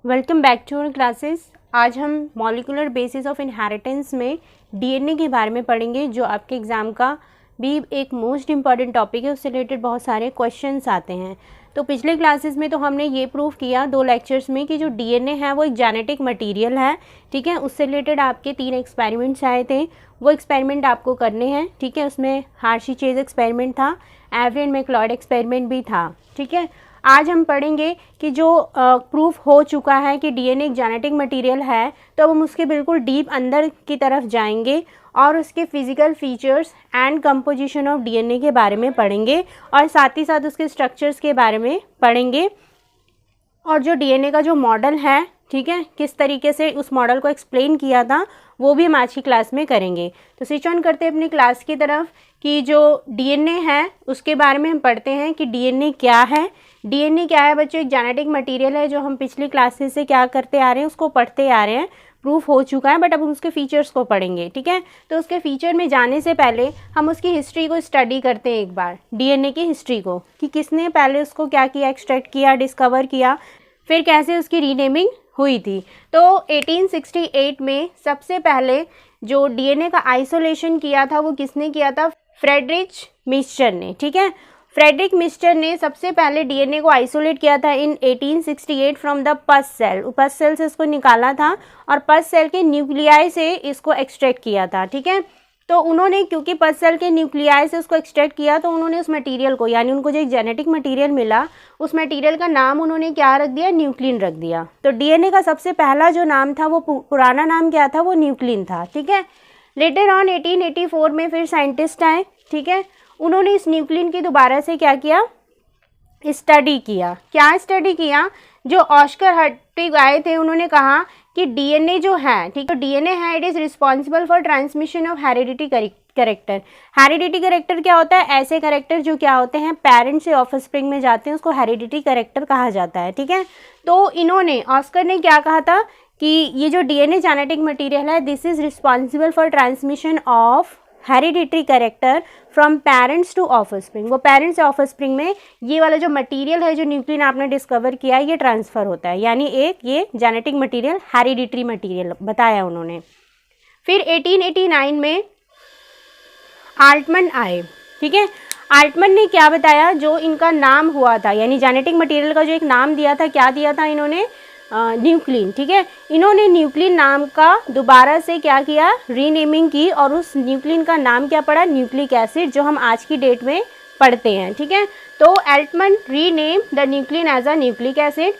Welcome back to our classes. आज हम molecular basis of inheritance में डीएनए के बारे में पढ़ेंगे, जो आपके एग्ज़ाम का भी एक मोस्ट इम्पॉर्टेंट टॉपिक है। उससे रिलेटेड बहुत सारे क्वेश्चंस आते हैं। तो पिछले क्लासेस में तो हमने ये प्रूव किया 2 लेक्चर्स में कि जो डीएनए है वो एक जेनेटिक मटेरियल है, ठीक है। उससे रिलेटेड आपके 3 एक्सपेरिमेंट्स आए थे, वो एक्सपेरिमेंट आपको करने हैं, ठीक है। उसमें हार्शी-चेज एक्सपेरिमेंट था, एवरी एंड मैक्लॉयड एक्सपेरिमेंट भी था, ठीक है। आज हम पढ़ेंगे कि जो प्रूफ हो चुका है कि डीएनए एक जेनेटिक मटेरियल है, तो हम उसके बिल्कुल डीप अंदर की तरफ जाएंगे और उसके physical features and composition of DNA के बारे में पढ़ेंगे और साथ ही साथ उसके स्ट्रक्चर्स के बारे में पढ़ेंगे। और जो डीएनए का जो मॉडल है, ठीक है, किस तरीके से उस मॉडल को एक्सप्लेन किया था, वो भी हम आज की क्लास में करेंगे। तो स्विच ऑन करते हैं अपनी क्लास की तरफ कि जो डीएनए है उसके बारे में हम पढ़ते हैं कि डीएनए क्या है। डीएनए क्या है बच्चों? एक जेनेटिक मटेरियल है, जो हम पिछली क्लासेस से क्या करते आ रहे हैं, उसको पढ़ते आ रहे हैं। प्रूफ हो चुका है, बट अब हम उसके फीचर्स को पढ़ेंगे, ठीक है। तो उसके फीचर में जाने से पहले हम उसकी हिस्ट्री को स्टडी करते हैं एक बार, डीएनए की हिस्ट्री को, कि किसने पहले उसको क्या किया, एक्सट्रैक्ट किया, डिस्कवर किया, फिर कैसे उसकी रीनेमिंग हुई थी। तो 1868 में सबसे पहले जो डीएनए का आइसोलेशन किया था वो किसने किया था? फ्रेडरिक मिस्चर ने, ठीक है। फ्रेडरिक मिस्चर ने सबसे पहले डीएनए को आइसोलेट किया था इन 1868 फ्रॉम द पस सेल। पस सेल से इसको निकाला था और पस सेल के न्यूक्लियाई से इसको एक्सट्रैक्ट किया था, ठीक है। तो उन्होंने, क्योंकि पस सेल के न्यूक्लियाई से उसको एक्सट्रैक्ट किया, तो उन्होंने उस मटेरियल को, यानी उनको जो एक जेनेटिक मटेरियल मिला, उस मटेरियल का नाम उन्होंने क्या रख दिया? न्यूक्लिन रख दिया। तो डीएनए का सबसे पहला जो नाम था, वो पुराना नाम क्या था? वो न्यूक्लिन था, ठीक है। लेटर ऑन 1884 में फिर साइंटिस्ट आए, ठीक है। उन्होंने इस न्यूक्लिन की दोबारा से क्या किया? स्टडी किया। क्या स्टडी किया? जो ऑस्कर हर्टिग आए थे, उन्होंने कहा कि डीएनए जो है, ठीक है, डीएनए है, it is responsible for transmission of heredity character. Heredity character क्या होता है? ऐसे कैरेक्टर जो क्या होते हैं, पेरेंट्स से ऑफस्प्रिंग में जाते हैं, उसको हेरिडिटी कैरेक्टर कहा जाता है, ठीक है। तो इन्होंने, ऑस्कर ने क्या कहा था कि ये जो डीएनए जेनेटिक मटेरियल है, this is responsible for transmission of hereditary character from parents to offspring. वो पेरेंट्स से ऑफस्प्रिंग में ये वाला जो मटेरियल है, जो न्यूक्लिन आपने डिस्कवर किया, ये ट्रांसफ़र होता है, यानी एक ये जेनेटिक मटेरियल, हेरिडिटरी मटेरियल बताया उन्होंने। फिर 1889 में आल्टमन आए, ठीक है। आल्टमन ने क्या बताया? जो इनका नाम हुआ था, यानी जेनेटिक मटेरियल का जो एक नाम दिया था, क्या दिया था इन्होंने? न्यूक्लिन, ठीक है। इन्होंने न्यूक्लिन नाम का दोबारा से क्या किया? रीनेमिंग की, और उस न्यूक्लिन का नाम क्या पड़ा? न्यूक्लिक एसिड, जो हम आज की डेट में पढ़ते हैं, ठीक है। तो Altmann rename the nuclein as a nucleic acid.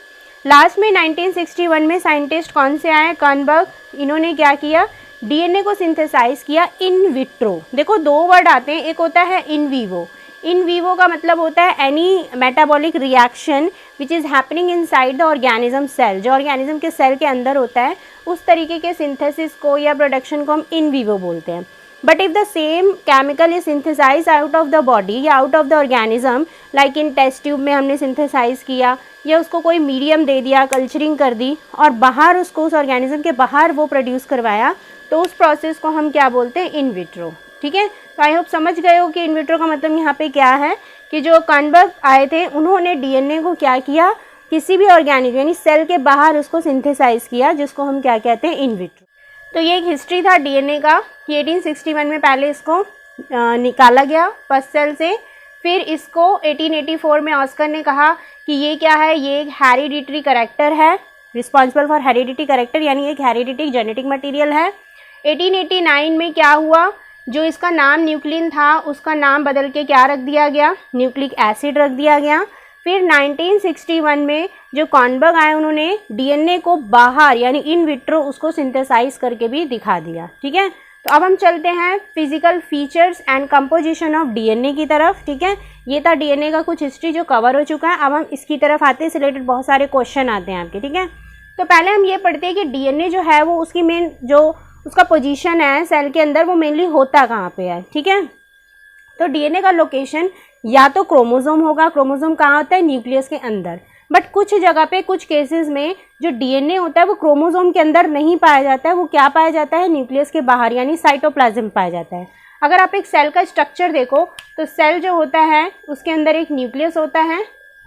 Last में 1961 में साइंटिस्ट कौन से आए? कर्नबर्ग। इन्होंने क्या किया? डीएनए को सिंथेसाइज किया इन विट्रो। देखो, 2 वर्ड आते हैं, एक होता है इन वीवो। इन वीवो का मतलब होता है any metabolic reaction which is happening inside the organism cell. जो ऑर्गेनिज्म के सेल के अंदर होता है, उस तरीके के सिंथेसिस को या प्रोडक्शन को हम इन वीवो बोलते हैं। But if the same chemical is synthesize out of the body या out of the organism, like in test tube में हमने सिंथेसाइज किया, या उसको कोई मीडियम दे दिया, कल्चरिंग कर दी, और बाहर उसको, उस ऑर्गेनिज्म के बाहर वो प्रोड्यूस करवाया, तो उस प्रोसेस को हम क्या बोलते हैं? इन विट्रो, ठीक है। तो आई होप समझ गए हो कि इन विट्रो का मतलब यहाँ पे क्या है, कि जो कर्नबर्ग आए थे, उन्होंने डीएनए को क्या किया? किसी भी ऑर्गेनिज्म, यानी सेल के बाहर उसको सिंथेसाइज किया, जिसको हम क्या कहते हैं? In vitro. तो ये एक हिस्ट्री था डीएनए का कि 1861 में पहले इसको निकाला गया पस सेल से। फिर इसको 1884 में ऑस्कर ने कहा कि ये क्या है? ये एक हेरिडिटरी कैरेक्टर है, रिस्पॉन्सिबल फॉर हेरिडिटी कैरेक्टर, यानी एक हेरिडिटी जेनेटिक मटीरियल है। 1889 में क्या हुआ? जो इसका नाम न्यूक्लिन था, उसका नाम बदल के क्या रख दिया गया? न्यूक्लिक एसिड रख दिया गया। फिर 1961 में जो कर्नबर्ग आए, उन्होंने डीएनए को बाहर, यानी इन विट्रो, उसको सिंथेसाइज करके भी दिखा दिया, ठीक है। तो अब हम चलते हैं physical features and composition of DNA की तरफ, ठीक है। ये था डीएनए का कुछ हिस्ट्री जो कवर हो चुका है। अब हम इसकी तरफ आते हैं, रिलेटेड बहुत सारे क्वेश्चन आते हैं आपके, ठीक है। तो पहले हम ये पढ़ते हैं कि डीएनए जो है वो उसकी मेन जो उसका पोजीशन है सेल के अंदर, वो मेनली होता कहाँ पे है, ठीक है। तो डीएनए का लोकेशन या तो क्रोमोसोम होगा। क्रोमोसोम कहाँ होता है? न्यूक्लियस के अंदर। बट कुछ जगह पे, कुछ केसेस में जो डीएनए होता है वो क्रोमोसोम के अंदर नहीं पाया जाता है, वो क्या पाया जाता है? न्यूक्लियस के बाहर, यानी साइटोप्लाज्म पाया जाता है। अगर आप एक सेल का स्ट्रक्चर देखो, तो सेल जो होता है उसके अंदर एक न्यूक्लियस होता है,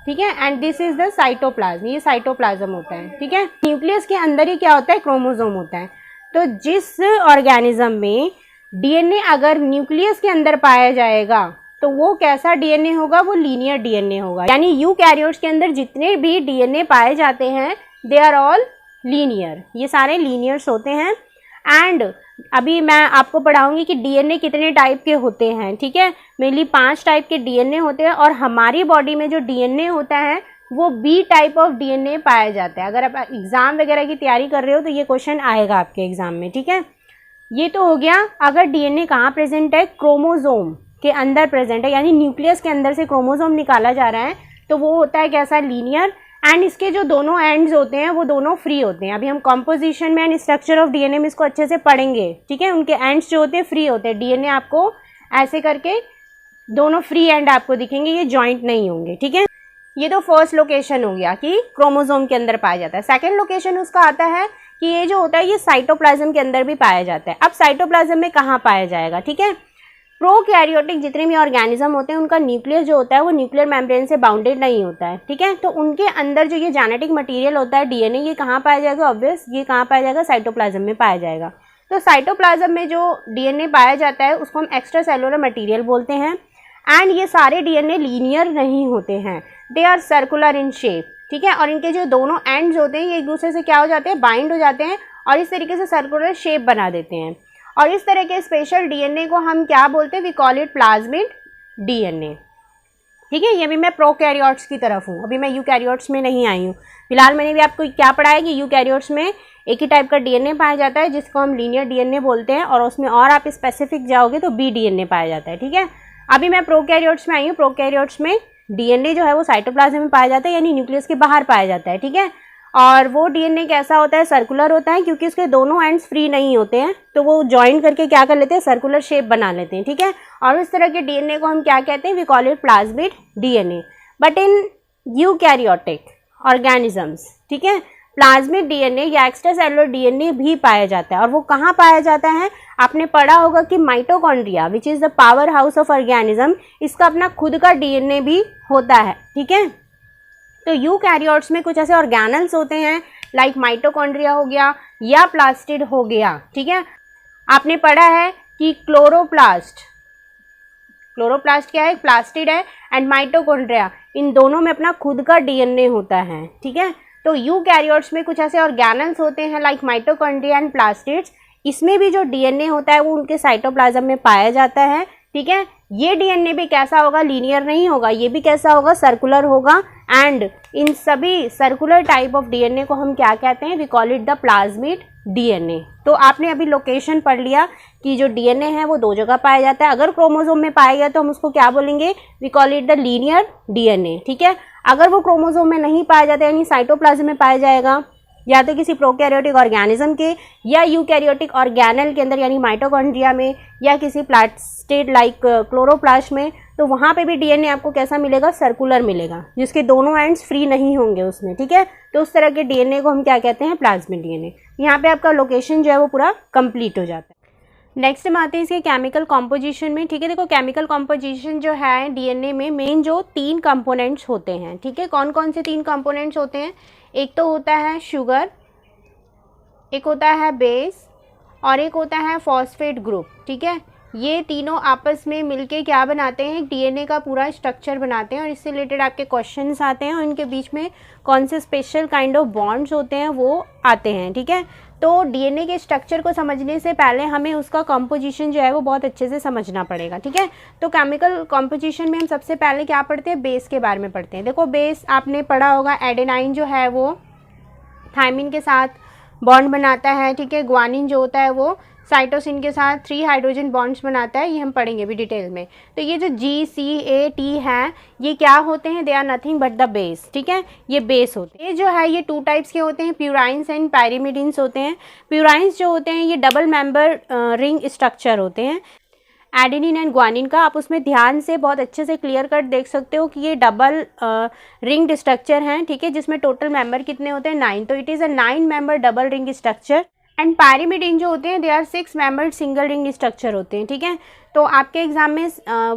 ठीक है, and this is the cytoplasm, ये साइटोप्लाज्म होता है। ठीक है, न्यूक्लियस के अंदर ही क्या होता है, क्रोमोसोम होता है। तो जिस ऑर्गेनिज्म में डीएनए अगर न्यूक्लियस के अंदर पाया जाएगा तो वो कैसा डीएनए होगा, वो लीनियर डीएनए होगा। यानी यूकैरियोट्स के अंदर जितने भी डीएनए पाए जाते हैं दे आर ऑल लीनियर, ये सारे लीनियर्स होते हैं। एंड अभी मैं आपको पढ़ाऊंगी कि डीएनए कितने टाइप के होते हैं। ठीक है, मेनली 5 टाइप के डीएनए होते हैं और हमारी बॉडी में जो डीएनए होता है वो बी टाइप ऑफ डीएनए पाया जाता है। अगर आप एग्जाम वगैरह की तैयारी कर रहे हो तो ये क्वेश्चन आएगा आपके एग्जाम में। ठीक है, ये तो हो गया अगर डीएनए कहाँ प्रेजेंट है, क्रोमोसोम के अंदर प्रेजेंट है, यानी न्यूक्लियस के अंदर से क्रोमोसोम निकाला जा रहा है तो वो होता है कैसा, लीनियर। एंड इसके जो दोनों एंड्स होते हैं वो दोनों फ्री होते हैं। अभी हम कॉम्पोजिशन में एंड स्ट्रक्चर ऑफ डीएनए में इसको अच्छे से पढ़ेंगे। ठीक है, उनके एंड्स जो होते हैं फ्री होते हैं। डीएनए आपको ऐसे करके दोनों फ्री एंड आपको दिखेंगे, ये जॉइंट नहीं होंगे। ठीक है, ये तो फर्स्ट लोकेशन हो गया कि क्रोमोसोम के अंदर पाया जाता है। सेकेंड लोकेशन उसका आता है कि ये जो होता है ये साइटोप्लाज्म के अंदर भी पाया जाता है। अब साइटोप्लाज्म में कहाँ पाया जाएगा, ठीक है, प्रोकैरियोटिक जितने भी ऑर्गेनिज्म होते हैं उनका न्यूक्लियस जो होता है वो न्यूक्लियर मेम्ब्रेन से बाउंडेड नहीं होता है। ठीक है, तो उनके अंदर जो ये जेनेटिक मटेरियल होता है डीएनए, ये कहाँ पाया जाएगा, ऑब्वियस ये कहाँ पाया जाएगा, साइटोप्लाज्म में पाया जाएगा। तो साइटोप्लाज्म में जो डीएनए पाया जाता है उसको हम एक्स्ट्रा सेलुलर मटीरियल बोलते हैं। एंड ये सारे डीएनए लीनियर नहीं होते हैं, they are circular in shape. ठीक है, और इनके जो दोनों एंड्स होते हैं ये एक दूसरे से क्या हो जाते हैं, बाइंड हो जाते हैं और इस तरीके से सर्कुलर शेप बना देते हैं। और इस तरह के स्पेशल डीएनए को हम क्या बोलते हैं, we call it plasmid DNA. ठीक है, ये भी मैं प्रोकैरियोट्स की तरफ हूँ, अभी मैं यूकैरियोट्स में नहीं आई हूँ। फिलहाल मैंने भी आपको क्या पढ़ाया कि यूकैरियोट्स में एक ही टाइप का डीएनए पाया जाता है जिसको हम लीनियर डीएनए बोलते हैं, और उसमें और आप स्पेसिफिक जाओगे तो बी डीएनए पाया जाता है। ठीक है, अभी मैं प्रोकैरियोट्स में आई हूँ। प्रोकैरियोट्स में डीएनए जो है वो साइटोप्लाज्म में पाया जाता है, यानी न्यूक्लियस के बाहर पाया जाता है। ठीक है, और वो डीएनए कैसा होता है, सर्कुलर होता है, क्योंकि उसके दोनों एंड्स फ्री नहीं होते हैं तो वो जॉइन करके क्या कर लेते हैं, सर्कुलर शेप बना लेते हैं। ठीक है, और इस तरह के डीएनए को हम क्या कहते हैं, we call it plasmid DNA. But in eukaryotic organisms, ठीक है, प्लाज्मिड डीएनए या एक्स्ट्रा सेलुलर डीएनए भी पाया जाता है। और वो कहाँ पाया जाता है, आपने पढ़ा होगा कि mitochondria which is the power house of organism, इसका अपना खुद का डीएनए भी होता है। ठीक है, तो यूकैरियोट्स में कुछ ऐसे ऑर्गेनल्स होते हैं लाइक माइटोकॉन्ड्रिया हो गया या प्लास्टिड हो गया। ठीक है, आपने पढ़ा है कि क्लोरोप्लास्ट क्या है, प्लास्टिड है, एंड माइटोकॉन्ड्रिया, इन दोनों में अपना खुद का डीएनए होता है। ठीक है, तो यूकैरियोट्स में कुछ ऐसे ऑर्गेनल्स होते हैं लाइक माइटोकॉन्ड्रिया एंड प्लास्टिड्स, इसमें भी जो डीएनए होता है वो उनके साइटोप्लाज्म में पाया जाता है। ठीक है, ये डीएनए भी कैसा होगा, लीनियर नहीं होगा, ये भी कैसा होगा, सर्कुलर होगा। एंड इन सभी सर्कुलर टाइप ऑफ डीएनए को हम क्या कहते हैं, we call it the plasmid DNA. तो आपने अभी लोकेशन पढ़ लिया कि जो डीएनए है वो 2 जगह पाया जाता है। अगर क्रोमोसोम में पाया गया तो हम उसको क्या बोलेंगे, we call it the linear DNA. ठीक है, अगर वो क्रोमोसोम में नहीं पाया जाता यानी साइटोप्लाज्म में पाया जाएगा, या तो किसी प्रोकैरियोटिक ऑर्गेनिज्म के या यूकैरियोटिक ऑर्गेनल के अंदर यानी माइटोकॉन्ड्रिया में या किसी प्लास्टिड लाइक क्लोरोप्लास्ट में, तो वहाँ पे भी डीएनए आपको कैसा मिलेगा, सर्कुलर मिलेगा, जिसके दोनों एंड्स फ्री नहीं होंगे उसमें। ठीक है, तो उस तरह के डीएनए को हम क्या कहते हैं, प्लाज्मिड डीएनए। यहाँ पे आपका लोकेशन जो है वो पूरा कंप्लीट हो जाता है। नेक्स्ट हम आते हैं इसके केमिकल कॉम्पोजिशन में। ठीक है, देखो केमिकल कॉम्पोजिशन जो है डीएनए में मेन जो 3 कंपोनेंट्स होते हैं। ठीक है, कौन कौन से 3 कंपोनेंट्स होते हैं, एक तो होता है शुगर, एक होता है बेस और एक होता है फॉस्फेट ग्रुप। ठीक है, ये तीनों आपस में मिलके क्या बनाते हैं, डीएनए का पूरा स्ट्रक्चर बनाते हैं, और इससे रिलेटेड आपके क्वेश्चंस आते हैं और इनके बीच में कौन से स्पेशल काइंड ऑफ बॉन्ड्स होते हैं वो आते हैं। ठीक है, तो डीएनए के स्ट्रक्चर को समझने से पहले हमें उसका कंपोजिशन जो है वो बहुत अच्छे से समझना पड़ेगा। ठीक है, तो केमिकल कंपोजिशन में हम सबसे पहले क्या पढ़ते हैं, बेस के बारे में पढ़ते हैं। देखो बेस आपने पढ़ा होगा, एडेनाइन जो है वो थायमिन के साथ बॉन्ड बनाता है। ठीक है, ग्वानिन जो होता है वो साइटोसिन के साथ 3 हाइड्रोजन बॉन्ड्स बनाता है, ये हम पढ़ेंगे भी डिटेल में। तो ये जो GCAT है ये क्या होते हैं, they are nothing but the base. ठीक है, ये बेस होते हैं। ये जो है ये 2 टाइप्स के होते हैं, प्यूराइंस एंड पायरिमिडिन्स होते हैं। प्यूराइंस जो होते हैं ये डबल मेंबर रिंग स्ट्रक्चर होते हैं, एडेनिन एंड ग्वानिन का। आप उसमें ध्यान से बहुत अच्छे से क्लियर कट देख सकते हो कि ये डबल रिंग स्ट्रक्चर हैं। ठीक है, जिसमें टोटल मेंबर कितने होते हैं, 9, तो it is a 9 member double ring structure. And pyrimidine जो होते हैं they are 6 membered single ring structure होते हैं। ठीक है, तो आपके एग्जाम में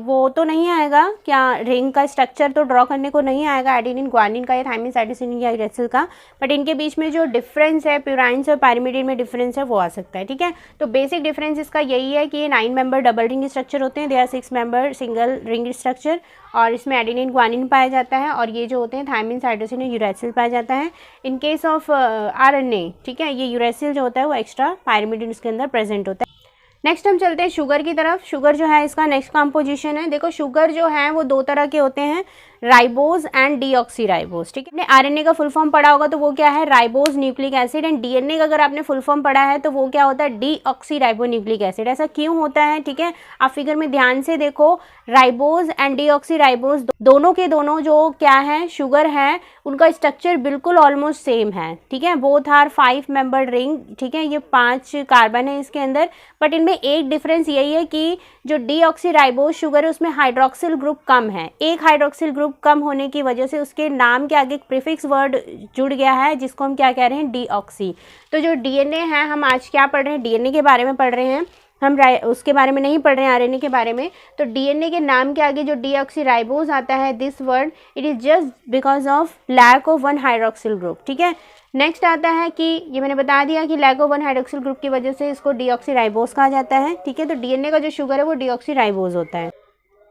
वो तो नहीं आएगा क्या, रिंग का स्ट्रक्चर तो ड्रॉ करने को नहीं आएगा एडेनिन ग्वानिन का या थायमिन साइटोसिन या यूरेसिल का, बट इनके बीच में जो डिफरेंस है प्यूराइंस और पायरिमिडिन में डिफरेंस है वो आ सकता है, ठीक है। तो बेसिक डिफरेंस इसका यही है कि ये 9 मेंबर डबल रिंग स्ट्रक्चर होते हैं, they are 6 member single ring structure, और इसमें एडेनिन ग्वानिन पाया जाता है, और ये जो होते हैं थायमिन साइटोसिन और यूरेसिल पाया जाता है। इन केस ऑफ आरएनए, ठीक है, ये यूरेसिल जो होता है वो एक्स्ट्रा पायरिमिडिन इसके अंदर प्रेजेंट होता है। नेक्स्ट हम चलते हैं शुगर की तरफ। शुगर जो है इसका नेक्स्ट कंपोजिशन है। देखो शुगर जो है वो दो तरह के होते हैं, राइबोज एंड डीऑक्सीराइबोज, ठीक है। आरएनए का फुल फॉर्म पढ़ा होगा तो वो क्या है, ribose nucleic acid, and DNA का अगर आपने फुल फॉर्म पढ़ा है तो वो क्या होता है, डीऑक्सीराइबो न्यूक्लिक एसिड। ऐसा क्यों होता है, ठीक है, आप फिगर में ध्यान से देखो, राइबोज एंड डीऑक्सीराइबोज दोनों के दोनों जो क्या है, शुगर है, उनका स्ट्रक्चर बिल्कुल ऑलमोस्ट सेम है, ठीक है। बोथ आर 5 मेंबर्ड रिंग, ठीक है, ये 5 कार्बन है इसके अंदर, बट इनमें एक डिफरेंस यही है कि जो डीऑक्सीराइबोज शुगर है उसमें हाइड्रोक्सिल ग्रुप कम है। एक हाइड्रोक्सिल ग्रुप कम होने की वजह से उसके नाम के आगे एक प्रीफिक्स वर्ड जुड़ गया है जिसको हम क्या कह रहे हैं, डीऑक्सी। तो जो डीएनए है, हम आज क्या पढ़ रहे हैं, डीएनए के बारे में पढ़ रहे हैं, हम उसके बारे में नहीं पढ़ रहे हैं, आरएनए के बारे में। तो डीएनए के नाम के आगे जो डीऑक्सीराइबोज आता है, this word, it is just because of lack of 1 hydroxyl group, ठीक है। नेक्स्ट आता है कि ये मैंने बता दिया कि लैक ऑफ 1 हाइड्रोक्सिल ग्रुप की वजह से इसको डीऑक्सीराइबोज कहा जाता है, ठीक है। तो डीएनए का जो शुगर है वो डीऑक्सीराइबोज होता है।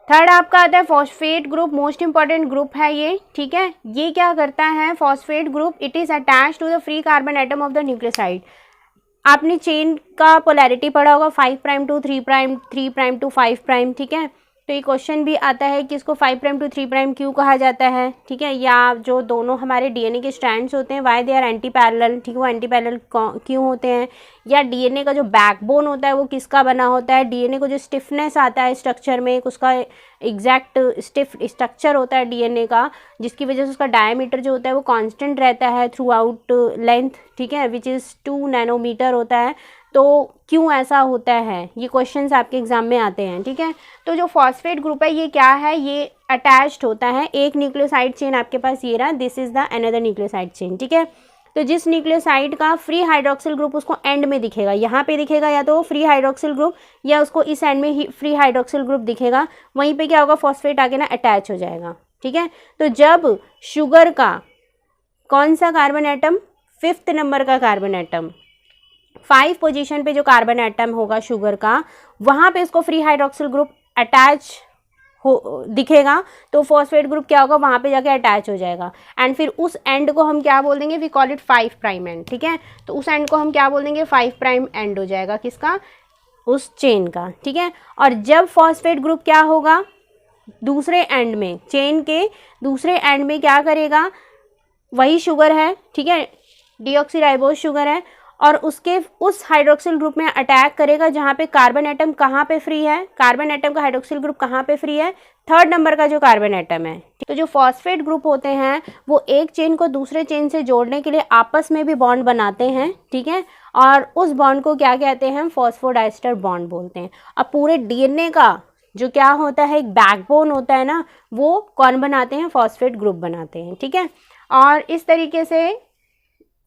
थर्ड आपका आता है phosphate group, most important group है ये, ठीक है। ये क्या करता है phosphate group, it is attached to the free carbon atom of the nucleoside. आपने चेन का पोलैरिटी पढ़ा होगा, 5 prime to 3 prime, 3 prime to 5 prime, ठीक है। तो ये क्वेश्चन भी आता है कि इसको 5 प्राइम टू 3 प्राइम क्यों कहा जाता है, ठीक है। या जो दोनों हमारे डीएनए के स्ट्रैंड्स होते हैं, why they are anti parallel, ठीक है, वो एंटी पैरेलल क्यों होते हैं। या डीएनए का जो बैकबोन होता है वो किसका बना होता है, डीएनए को जो स्टिफनेस आता है स्ट्रक्चर में, उसका एग्जैक्ट स्टिफ स्ट्रक्चर होता है डीएनए का, जिसकी वजह से उसका डायमीटर जो होता है वो कांस्टेंट रहता है थ्रू आउट लेंथ, ठीक है, विच इज़ 2 नैनोमीटर होता है। तो क्यों ऐसा होता है, ये क्वेश्चंस आपके एग्जाम में आते हैं, ठीक है। तो जो फॉस्फेट ग्रुप है ये क्या है, ये अटैच्ड होता है, एक न्यूक्लियोसाइड चेन आपके पास ये रहा, this is the another nucleoside chain, ठीक है। तो जिस न्यूक्लियोसाइड का फ्री हाइड्रोक्सिल ग्रुप उसको एंड में दिखेगा, यहाँ पे दिखेगा या तो फ्री हाइड्रोक्सिल ग्रुप, या उसको इस एंड में ही फ्री हाइड्रोक्सिल ग्रुप दिखेगा, वहीं पे क्या होगा, फॉस्फेट आके ना अटैच हो जाएगा, ठीक है। तो जब शुगर का कौन सा कार्बन एटम, 5th नंबर का कार्बन एटम, 5 पोजीशन पे जो कार्बन एटम होगा शुगर का, वहां पे उसको फ्री हाइड्रोक्सिल ग्रुप अटैच हो दिखेगा, तो फॉस्फेट ग्रुप क्या होगा, वहां पे जाके अटैच हो जाएगा, एंड फिर उस एंड को हम क्या बोल देंगे, we call it 5 prime end, ठीक है। तो उस एंड को हम क्या बोल देंगे, 5 प्राइम एंड हो जाएगा, किसका, उस चेन का, ठीक है। और जब फॉस्फेट ग्रुप क्या होगा, दूसरे एंड में, चेन के दूसरे एंड में क्या करेगा, वही शुगर है, ठीक है, डीऑक्सीराइबोज शुगर है, और उसके उस हाइड्रोक्सिल ग्रुप में अटैक करेगा जहाँ पे कार्बन एटम कहाँ पे फ्री है, कार्बन एटम का हाइड्रोक्सिल ग्रुप कहाँ पे फ्री है, 3rd नंबर का जो कार्बन एटम है। तो जो फॉस्फेट ग्रुप होते हैं वो एक चेन को दूसरे चेन से जोड़ने के लिए आपस में भी बॉन्ड बनाते हैं, ठीक है, और उस बॉन्ड को क्या कहते हैं, फॉस्फोडाइस्टर बॉन्ड बोलते हैं। अब पूरे डीएनए का जो क्या होता है, एक बैकबोन होता है ना, वो कौन बनाते हैं, फॉस्फेट ग्रुप बनाते हैं, ठीक है। और इस तरीके से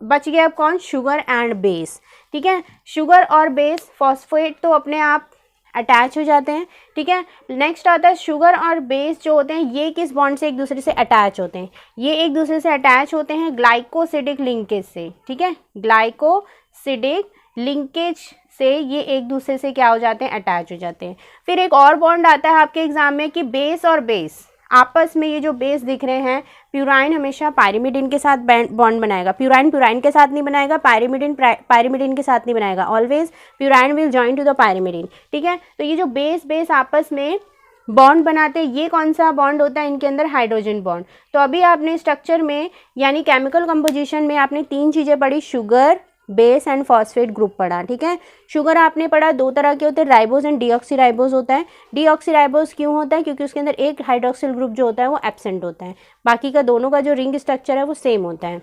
बच गया अब कौन, शुगर एंड बेस, ठीक है। शुगर और बेस, फॉस्फेट तो अपने आप अटैच हो जाते हैं, ठीक है। नेक्स्ट आता है शुगर और बेस जो होते हैं ये किस बॉन्ड से एक दूसरे से अटैच होते हैं, ये एक दूसरे से अटैच होते हैं ग्लाइकोसिडिक लिंकेज से, ठीक है, ग्लाइकोसिडिक लिंकेज से ये एक दूसरे से क्या हो जाते हैं, अटैच हो जाते हैं। फिर एक और बॉन्ड आता है आपके एग्जाम में कि बेस और बेस आपस में, ये जो बेस दिख रहे हैं, प्यूराइन हमेशा पायरिमिडिन के साथ बॉन्ड बनाएगा, प्यूराइन प्यूराइन के साथ नहीं बनाएगा, पायरिमिडिन पायरिमिडिन के साथ नहीं बनाएगा, always purine will join to the pyrimidine, ठीक है। तो ये जो बेस बेस आपस में बॉन्ड बनाते हैं, ये कौन सा बॉन्ड होता है, इनके अंदर हाइड्रोजन बॉन्ड। तो अभी आपने स्ट्रक्चर में यानी केमिकल कंपोजिशन में आपने 3 चीज़ें पढ़ी, sugar, base and phosphate group पढ़ा, ठीक है। शुगर आपने पढ़ा 2 तरह के होते हैं, राइबोज एंड डीऑक्सीराइबोज होता है। डीऑक्सीराइबोज क्यों होता है, क्योंकि उसके अंदर एक हाइड्रोक्सिल ग्रुप जो होता है वो एब्सेंट होता है, बाकी का दोनों का जो रिंग स्ट्रक्चर है वो सेम होता है।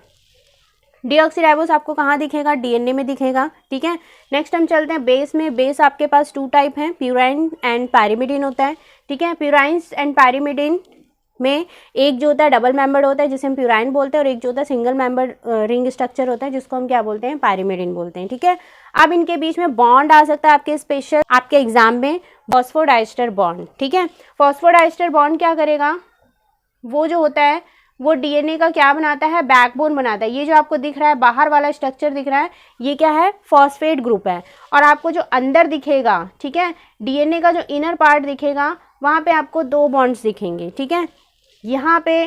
डीऑक्सीराइबोज आपको कहाँ दिखेगा, डीएनए में दिखेगा, ठीक है। नेक्स्ट हम चलते हैं बेस में। बेस आपके पास 2 टाइप हैं, प्यूराइन एंड पायरिमिडिन होता है, ठीक है। प्यूराइंस एंड पायरिमिडिन में एक जो होता है डबल मेंबर्ड होता है जिसे हम प्यूराइन बोलते हैं, और एक जो होता है सिंगल मेंबर्ड रिंग स्ट्रक्चर होता है जिसको हम क्या बोलते हैं, पायरिमिडीन बोलते हैं। ठीक है, अब इनके बीच में बॉन्ड आ सकता है आपके स्पेशल आपके एग्जाम में, फॉस्फोडाइस्टर बॉन्ड। ठीक है, फॉस्फोडाइस्टर बॉन्ड क्या करेगा, वो जो होता है वो डीएनए का क्या बनाता है, बैकबोन बनाता है। ये जो आपको दिख रहा है बाहर वाला स्ट्रक्चर दिख रहा है, ये क्या है, फॉस्फेट ग्रुप है। और आपको जो अंदर दिखेगा, ठीक है, डीएनए का जो इनर पार्ट दिखेगा, वहाँ पे आपको दो बॉन्ड्स दिखेंगे। ठीक है, यहाँ पे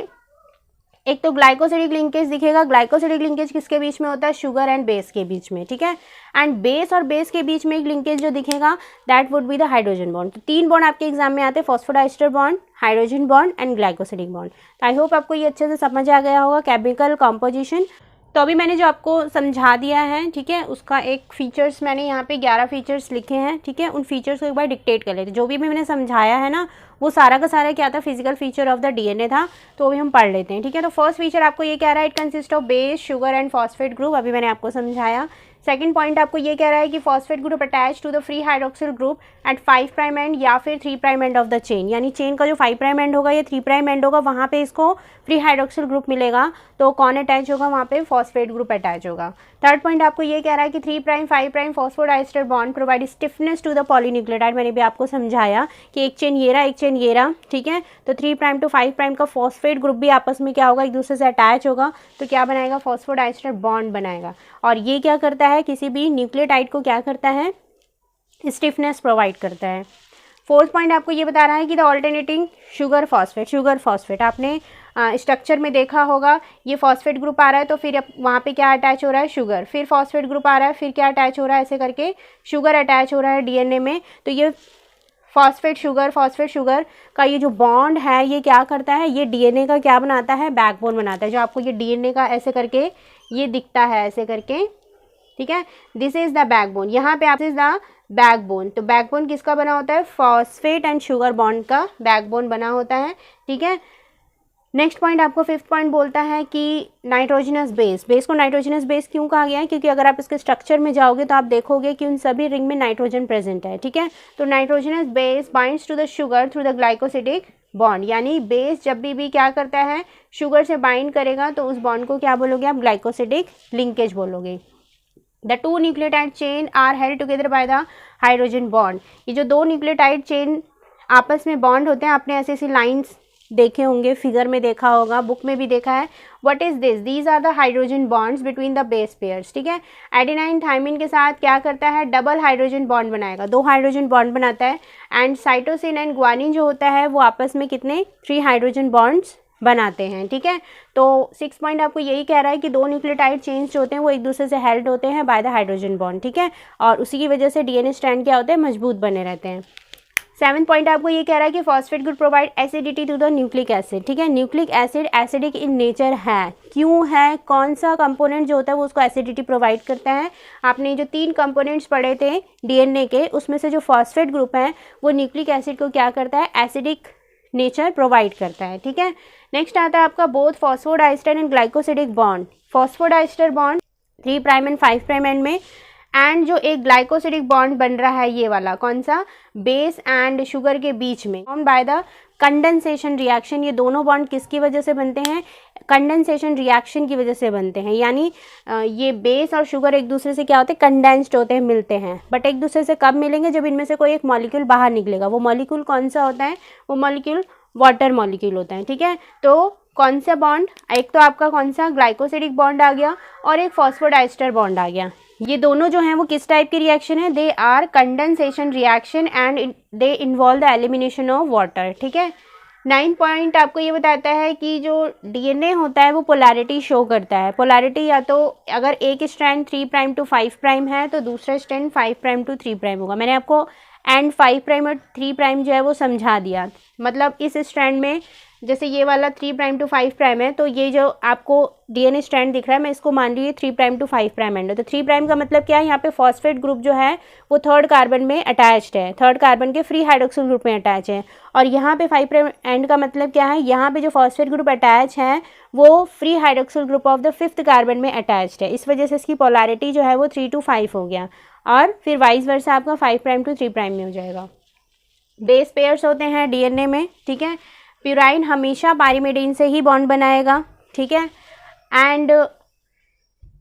एक तो ग्लाइकोसिडिक लिंकेज दिखेगा। ग्लाइकोसिडिक लिंकेज किसके बीच में होता है, शुगर एंड बेस के बीच में। ठीक है, एंड बेस और बेस के बीच में एक लिंकेज जो दिखेगा that would be the hydrogen bond. तो 3 बॉन्ड आपके एग्जाम में आते हैं, phosphodiester bond, hydrogen bond and glycosidic bond. तो आई होप आपको ये अच्छे से समझ आ गया होगा केमिकल कॉम्पोजिशन। तो अभी मैंने जो आपको समझा दिया है, ठीक है, उसका एक फीचर्स मैंने यहाँ पे 11 फीचर्स लिखे हैं। ठीक है, उन फीचर्स को एक बार डिक्टेट कर लेते। जो भी मैंने समझाया है ना, वो सारा का सारा क्या था, physical feature of the DNA था। तो अभी हम पढ़ लेते हैं। ठीक है, तो फर्स्ट फीचर आपको ये कह रहा है, it consist of base, sugar and phosphate group. अभी मैंने आपको समझाया। सेकंड पॉइंट आपको ये कह रहा है कि phosphate group attach to the free hydroxyl group at 5 prime end या फिर 3 prime end of the chain, यानी चेन का जो 5 प्राइम एंड होगा या 3 प्राइम एंड होगा, वहाँ पे इसको फ्री हाइड्रोक्सिल ग्रुप मिलेगा। तो कौन अटैच होगा, वहाँ पे फॉस्फेट ग्रुप अटैच होगा। थर्ड पॉइंट आपको ये कह रहा है कि 3 prime 5 prime phosphodiester bond provide stiffness to the polynucleotide. मैंने भी आपको समझाया कि एक चेन ये रहा, एक चेन ये रहा। ठीक है, तो 3 प्राइम टू 5 प्राइम का फॉस्फेट ग्रुप भी आपस में क्या होगा, एक दूसरे से अटैच होगा। तो क्या बनाएगा, फॉस्फोडाइस्टर बॉन्ड बनाएगा। और ये क्या करता है, किसी भी न्यूक्लियोटाइड को क्या करता है, स्टिफनेस प्रोवाइड करता है। फोर्थ पॉइंट आपको ये बता रहा है कि द ऑल्टरनेटिंग शुगर फॉस्फेट आपने स्ट्रक्चर में देखा होगा, ये फॉस्फेट ग्रुप आ रहा है तो फिर वहाँ पे क्या अटैच हो रहा है, शुगर, फिर फॉस्फेट ग्रुप आ रहा है, फिर क्या अटैच हो रहा है, ऐसे करके शुगर अटैच हो रहा है डीएनए में। तो ये फॉस्फेट शुगर का ये जो बॉन्ड है, ये क्या करता है, ये डीएनए का क्या बनाता है, बैकबोन बनाता है। जो आपको ये डीएनए का ऐसे करके ये दिखता है, ऐसे करके, ठीक है, दिस इज द बैकबोन। यहाँ पे आप इज द बैकबोन। तो बैकबोन किसका बना होता है, फॉस्फेट एंड शुगर बॉन्ड का बैकबोन बना होता है। ठीक है, नेक्स्ट पॉइंट आपको फिफ्थ पॉइंट बोलता है कि नाइट्रोजनस बेस को नाइट्रोजनस बेस क्यों कहा गया है, क्योंकि अगर आप इसके स्ट्रक्चर में जाओगे तो आप देखोगे कि उन सभी रिंग में नाइट्रोजन प्रेजेंट है। ठीक है, तो nitrogenous base binds to the sugar through the glycosidic bond, यानी बेस जब भी क्या करता है, शुगर से बाइंड करेगा तो उस बॉन्ड को क्या बोलोगे आप, ग्लाइकोसिडिक लिंकेज बोलोगे। The 2 nucleotide chain are held together by the hydrogen bond. ये जो 2 न्यूक्लियोटाइड चेन आपस में बॉन्ड होते हैं, आपने ऐसी लाइन्स देखे होंगे, फिगर में देखा होगा, बुक में भी देखा है। What is this, these are the hydrogen bonds between the base pairs. ठीक है, एडेनाइन थाइमिन के साथ क्या करता है, डबल हाइड्रोजन बॉन्ड बनाएगा, 2 हाइड्रोजन बॉन्ड बनाता है। एंड साइटोसिन एंड ग्वानिन जो होता है वो आपस में कितने, 3 हाइड्रोजन बॉन्ड्स बनाते हैं। ठीक है, तो 6 पॉइंट आपको यही कह रहा है कि 2 न्यूक्लियोटाइड चेन्स जो होते हैं वो एक दूसरे से हेल्ड होते हैं बाय द हाइड्रोजन बॉन्ड। ठीक है, और उसी की वजह से डीएनए स्ट्रैंड क्या होते हैं, मजबूत बने रहते हैं। 7 पॉइंट आपको ये कह रहा है कि phosphate group provide acidity to the nucleic acid. ठीक है, nucleic acid acidic in nature है, क्यों है, कौन सा कंपोनेंट जो होता है वो उसको एसिडिटी प्रोवाइड करता है। आपने जो 3 कंपोनेंट्स पढ़े थे डीएनए के, उसमें से जो फॉस्फेट ग्रुप है वो न्यूक्लिक एसिड को क्या करता है, एसिडिक नेचर प्रोवाइड करता है। ठीक है, नेक्स्ट आता है आपका both phosphodiester and glycosidic bond. Phosphodiester bond 3 prime and 5 prime and में, एंड जो एक ग्लाइकोसिडिक बॉन्ड बन रहा है ये वाला, कौन सा, बेस एंड शुगर के बीच में, formed by the condensation reaction. ये दोनों बॉन्ड किसकी वजह से बनते हैं, कंडेंसेशन रिएक्शन की वजह से बनते हैं। यानी ये बेस और शुगर एक दूसरे से क्या होते हैं, कंडेंस्ड होते हैं, मिलते हैं। बट एक दूसरे से कब मिलेंगे, जब इनमें से कोई एक मॉलिक्यूल बाहर निकलेगा। वो मॉलिक्यूल कौन सा होता है, वो मॉलिक्यूल वाटर मॉलिक्यूल होता है। ठीक है, तो कौन सा बॉन्ड, एक तो आपका कौन सा ग्लाइकोसिडिक बॉन्ड आ गया और एक फॉस्फोडाइस्टर बॉन्ड आ गया। ये दोनों जो हैं वो किस टाइप की रिएक्शन है, they are condensation reaction and they involve the elimination of water. ठीक है, 9 पॉइंट आपको ये बताता है कि जो डीएनए होता है वो पोलैरिटी शो करता है। पोलैरिटी या तो अगर एक स्ट्रैंड 3 प्राइम टू 5 प्राइम है तो दूसरा स्ट्रैंड 5 प्राइम टू 3 प्राइम होगा। मैंने आपको एंड 5 प्राइम और 3 प्राइम जो है वो समझा दिया। मतलब इस स्ट्रैंड में जैसे ये वाला 3 प्राइम टू 5 प्राइम है, तो ये जो आपको डीएनए स्ट्रैंड दिख रहा है, मैं इसको मान ली 3 प्राइम टू 5 प्राइम एंड है। तो 3 प्राइम का मतलब क्या है, यहाँ पे फॉस्फेट ग्रुप जो है वो 3rd कार्बन में अटैच्ड है, 3rd कार्बन के फ्री हाइड्रोक्सिल ग्रुप में अटैच है। और यहाँ पे 5 प्राइम एंड का मतलब क्या है, यहाँ पे जो फॉस्फेट ग्रुप अटैच है वो free hydroxyl group of the 5th carbon में अटैच्ड है। इस वजह से इसकी पोलैरिटी जो है वो 3 to 5 हो गया, और फिर वाइस वर्सा आपका 5 प्राइम टू 3 प्राइम में हो जाएगा। बेस पेयर्स होते हैं डीएनए में। ठीक है, प्यूराइन हमेशा पाइरिमिडीन से ही बॉन्ड बनाएगा, ठीक है। एंड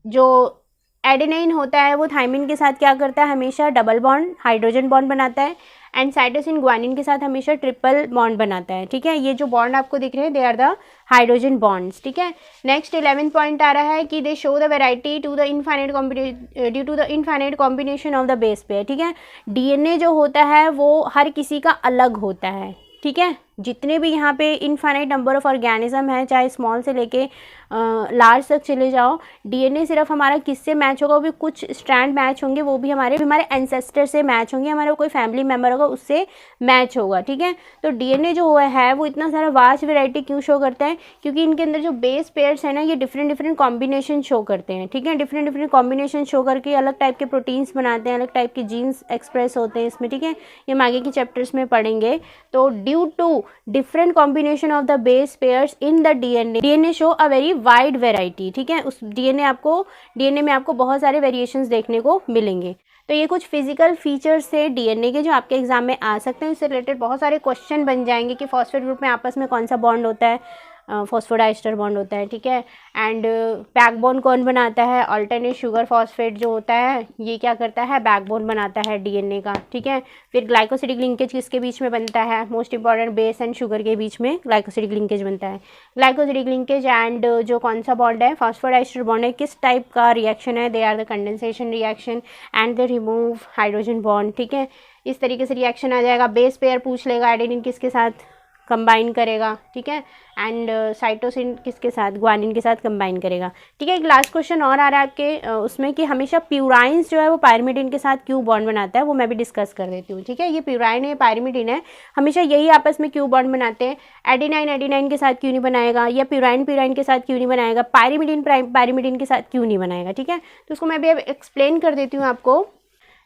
जो एडेनाइन होता है वो थायमिन के साथ क्या करता है, हमेशा डबल बॉन्ड हाइड्रोजन बॉन्ड बनाता है। एंड साइटोसिन ग्वानिन के साथ हमेशा ट्रिपल बॉन्ड बनाता है, ठीक है। ये जो बॉन्ड आपको दिख रहे हैं they are the hydrogen bonds, ठीक है। नेक्स्ट 11th पॉइंट आ रहा है कि they show the variety to the infinite due to the infinite combination of the base pair, ठीक है। डीएनए जो होता है वो हर किसी का अलग होता है, ठीक है। जितने भी यहाँ पे इनफाइनाइट नंबर ऑफ ऑर्गेनिज्म है, चाहे स्मॉल से लेके लार्ज तक चले जाओ, डीएनए सिर्फ हमारा किससे मैच होगा, वो भी कुछ स्ट्रैंड मैच होंगे, वो भी हमारे एंसेस्टर से मैच होंगे, हमारा कोई फैमिली मेम्बर होगा उससे मैच होगा, ठीक है। तो डीएनए जो है वो इतना सारा वास्ट वैरायटी क्यों शो करता है, क्योंकि इनके अंदर जो बेस पेयर्स है ना ये डिफरेंट कॉम्बिनेशन शो करते हैं, ठीक है। डिफरेंट कॉम्बिनेशन शो करके अलग टाइप के प्रोटीन्स बनाते हैं, अलग टाइप के जीन्स एक्सप्रेस होते हैं इसमें, ठीक है। ये हम आगे के चैप्टर्स में पढ़ेंगे। तो due to different combination of the base pairs in the DNA show a very wide variety, ठीक है। उस डीएनए में आपको बहुत सारे वेरिएशंस देखने को मिलेंगे। तो ये कुछ फिजिकल फीचर्स थे डीएनए के जो आपके एग्जाम में आ सकते हैं। इससे रिलेटेड बहुत सारे क्वेश्चन बन जाएंगे कि फॉस्फेट ग्रुप में आपस में कौन सा बॉन्ड होता है, फॉस्फोडाइस्टर बॉन्ड होता है, ठीक है। एंड बैकबोन कौन बनाता है, अल्टरनेट शुगर फॉस्फेट जो होता है ये क्या करता है, बैकबोन बनाता है डीएनए का, ठीक है। फिर ग्लाइकोसिडिक लिंकेज किसके बीच में बनता है, most important base and sugar के बीच में ग्लाइकोसिडिक लिंकेज बनता है। ग्लाइकोसिडिक लिंकेज एंड जो कौन सा बॉन्ड है, फॉस्फोडाइस्टर बॉन्ड है, किस टाइप का रिएक्शन है, they are the condensation reaction and they remove hydrogen bond, ठीक है। इस तरीके से रिएक्शन आ जाएगा। बेस पेयर पूछ लेगा, एडेनिन किसके साथ कंबाइन करेगा, ठीक है। एंड साइटोसिन किसके साथ, ग्वानिन के साथ कंबाइन करेगा, ठीक है। एक लास्ट क्वेश्चन और आ रहा है आपके उसमें कि हमेशा प्यूराइंस जो है वो पाइरिमिडीन के साथ क्यों बॉन्ड बनाता है, वो मैं भी डिस्कस कर देती हूँ, ठीक है। ये प्यूराइन है, पाइरिमिडीन है, हमेशा यही आपस में क्यों बॉन्ड बनाते हैं। एडेनाइन के साथ क्यों नहीं बनाएगा, या प्यूराइन के साथ क्यों नहीं बनाएगा, पाइरिमिडीन के साथ क्यों नहीं बनाएगा, ठीक है। तो उसको मैं भी अब एक्सप्लेन कर देती हूँ आपको।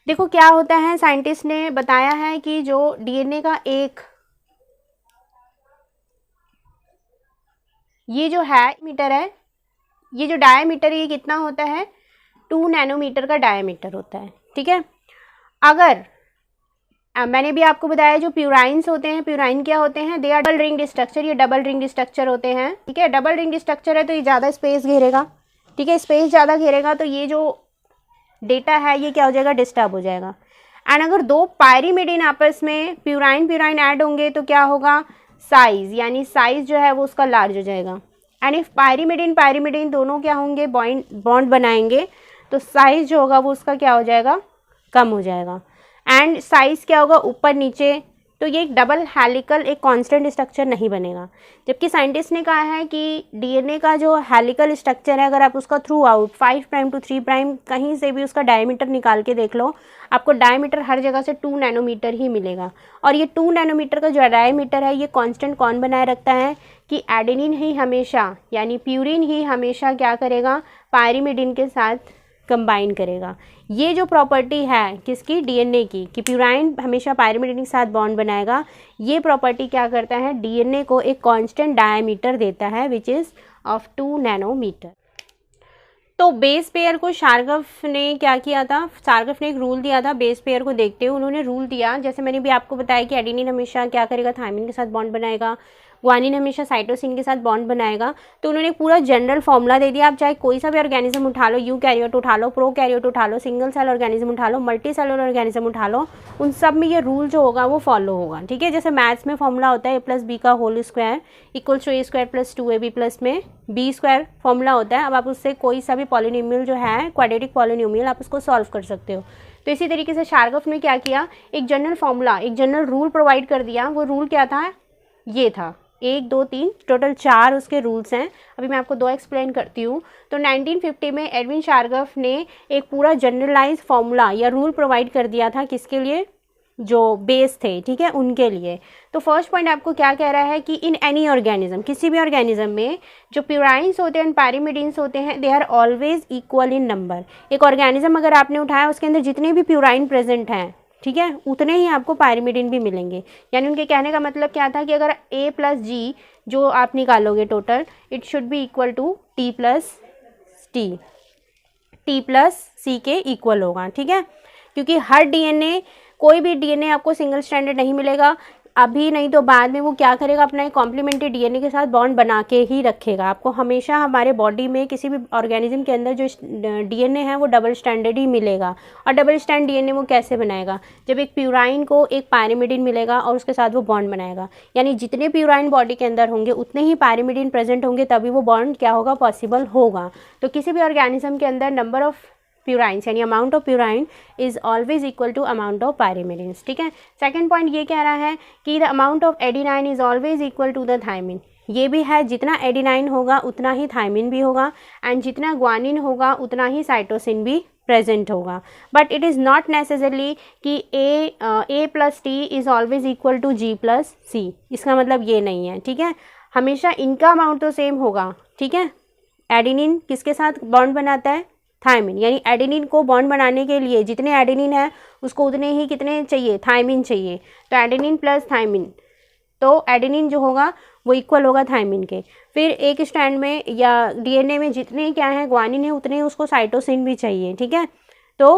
देखो क्या होता है, साइंटिस्ट ने बताया है कि जो डीएनए का एक ये जो है मीटर है, ये जो डायमीटर है ये कितना होता है, 2 नैनोमीटर का डायमीटर होता है, ठीक है। अगर मैंने भी आपको बताया जो प्यूराइंस होते हैं, प्यूराइन क्या होते हैं, they are double ring structure, ये डबल रिंग स्ट्रक्चर होते हैं, ठीक है। डबल रिंग स्ट्रक्चर है तो ये ज़्यादा स्पेस घेरेगा, ठीक है। स्पेस ज़्यादा घेरेगा तो ये जो डेटा है ये क्या हो जाएगा, डिस्टर्ब हो जाएगा। एंड अगर दो पाइरिमिडीन आपस में प्यूराइन ऐड होंगे तो क्या होगा, साइज, यानी साइज जो है वो उसका लार्ज हो जाएगा। एंड इफ पाइरिमिडीन दोनों क्या होंगे, बॉन्ड बनाएंगे तो साइज जो होगा वो उसका क्या हो जाएगा, कम हो जाएगा। एंड साइज क्या होगा, ऊपर नीचे, तो ये एक डबल हेलिकल एक कांस्टेंट स्ट्रक्चर नहीं बनेगा। जबकि साइंटिस्ट ने कहा है कि डीएनए का जो हेलिकल स्ट्रक्चर है, अगर आप उसका throughout 5 prime to 3 prime कहीं से भी उसका डायमीटर निकाल के देख लो, आपको डायमीटर हर जगह से 2 नैनोमीटर ही मिलेगा। और ये 2 नैनोमीटर का जो डायमीटर है ये कांस्टेंट कौन बनाए रखता है, कि एडेनिन ही हमेशा, यानी प्यूरिन ही हमेशा क्या करेगा, पाइरिमिडीन के साथ कंबाइन करेगा। ये जो प्रॉपर्टी है किसकी, डीएनए की, कि प्यूराइन हमेशा पाइरिमिडीन के साथ बॉन्ड बनाएगा, ये प्रॉपर्टी क्या करता है, डीएनए को एक कांस्टेंट डायमीटर देता है विच इज़ ऑफ 2 नैनोमीटर। तो बेस पेयर को शार्गफ ने क्या किया था, शार्गफ ने एक रूल दिया था बेस पेयर को देखते हुए। उन्होंने रूल दिया, जैसे मैंने भी आपको बताया कि एडेनिन हमेशा क्या करेगा, थायमिन के साथ बॉन्ड बनाएगा, ग्वानिन हमेशा साइटोसिन के साथ बॉन्ड बनाएगा। तो उन्होंने पूरा जनरल फॉर्मूला दे दिया। आप चाहे कोई सा भी ऑर्गेनिज्म उठा लो, यूकैरियोट उठा लो, प्रोकैरियोट उठा लो, सिंगल सेल ऑर्गेनिज्म उठा लो, मल्टी सेलुलर ऑर्गेनिज्म उठा लो, उन सब में ये रूल जो होगा वो फॉलो होगा, ठीक है। जैसे मैथ्स में फॉर्मूला होता है a+b का whole square equals to a² + 2ab plus में b² फॉर्मूला होता है। अब आप उससे कोई सा भी पॉलिनोमियल जो है, क्वाड्रेटिक पॉलिनोमियल, आप उसको सॉल्व कर सकते हो। तो इसी तरीके से शार्गफ ने क्या किया, एक जनरल फॉर्मूला, एक जनरल रूल प्रोवाइड कर दिया। वो रूल क्या था, ये था 1 2 3 टोटल 4 उसके रूल्स हैं। अभी मैं आपको 2 एक्सप्लेन करती हूँ। तो 1950 में एडविन शार्गफ ने एक पूरा जनरलाइज फॉर्मूला या रूल प्रोवाइड कर दिया था, किसके लिए, जो बेस थे, ठीक है, उनके लिए। तो फर्स्ट पॉइंट आपको क्या कह रहा है कि इन एनी ऑर्गेनिज्म, किसी भी ऑर्गेनिज्म में जो प्यूराइंस होते हैं, पाइरिमिडीन्स होते हैं, they are always equal in number. एक ऑर्गेनिज्म अगर आपने उठाया उसके अंदर जितने भी प्यूराइन प्रेजेंट हैं, ठीक है, उतने ही आपको पाइरिमिडीन भी मिलेंगे। यानी उनके कहने का मतलब क्या था कि अगर a + g जो आप निकालोगे total, it should be equal to t + c के इक्वल होगा, ठीक है। क्योंकि हर डीएनए, कोई भी डीएनए आपको सिंगल स्ट्रैंडेड नहीं मिलेगा। अभी नहीं तो बाद में वो क्या करेगा, अपना एक कॉम्प्लीमेंट्री डीएनए के साथ बॉन्ड बना के ही रखेगा। आपको हमेशा हमारे बॉडी में किसी भी ऑर्गेनिज्म के अंदर जो डीएनए है वो डबल स्टैंडर्ड ही मिलेगा। और डबल स्टैंड डीएनए वो कैसे बनाएगा, जब एक प्यूराइन को एक पायरिमिडिन मिलेगा और उसके साथ वो बॉन्ड बनाएगा, यानी जितने प्यूराइन बॉडी के अंदर होंगे उतने ही पायरिमिडिन प्रेजेंट होंगे, तभी वो बॉन्ड क्या होगा, पॉसिबल होगा। तो किसी भी ऑर्गेनिज्म के अंदर नंबर ऑफ प्यूराइंस यानी amount of purine is always equal to amount of pyrimidines. ठीक है। सेकंड पॉइंट ये कह रहा है कि the amount of adenine is always equal to the thymine. ये भी है, जितना एडिनाइन होगा उतना ही थायमिन भी होगा, एंड जितना ग्वानिन होगा उतना ही साइटोसिन भी प्रेजेंट होगा। But it is not necessarily कि A plus T is always equal to G plus C. इसका मतलब ये नहीं है। ठीक है। हमेशा इनका अमाउंट तो सेम होगा। ठीक है। एडिनिन किसके साथ बॉन्ड बनाता है, थायमिन, यानी एडेनिन को बॉन्ड बनाने के लिए जितने एडेनिन है उसको उतने ही कितने चाहिए, थायमिन चाहिए। तो एडेनिन प्लस थायमिन, तो एडेनिन जो होगा वो इक्वल होगा थायमिन के। फिर एक स्ट्रैंड में या डीएनए में जितने क्या है ग्वानिन है उतने उसको साइटोसिन भी चाहिए। ठीक है। तो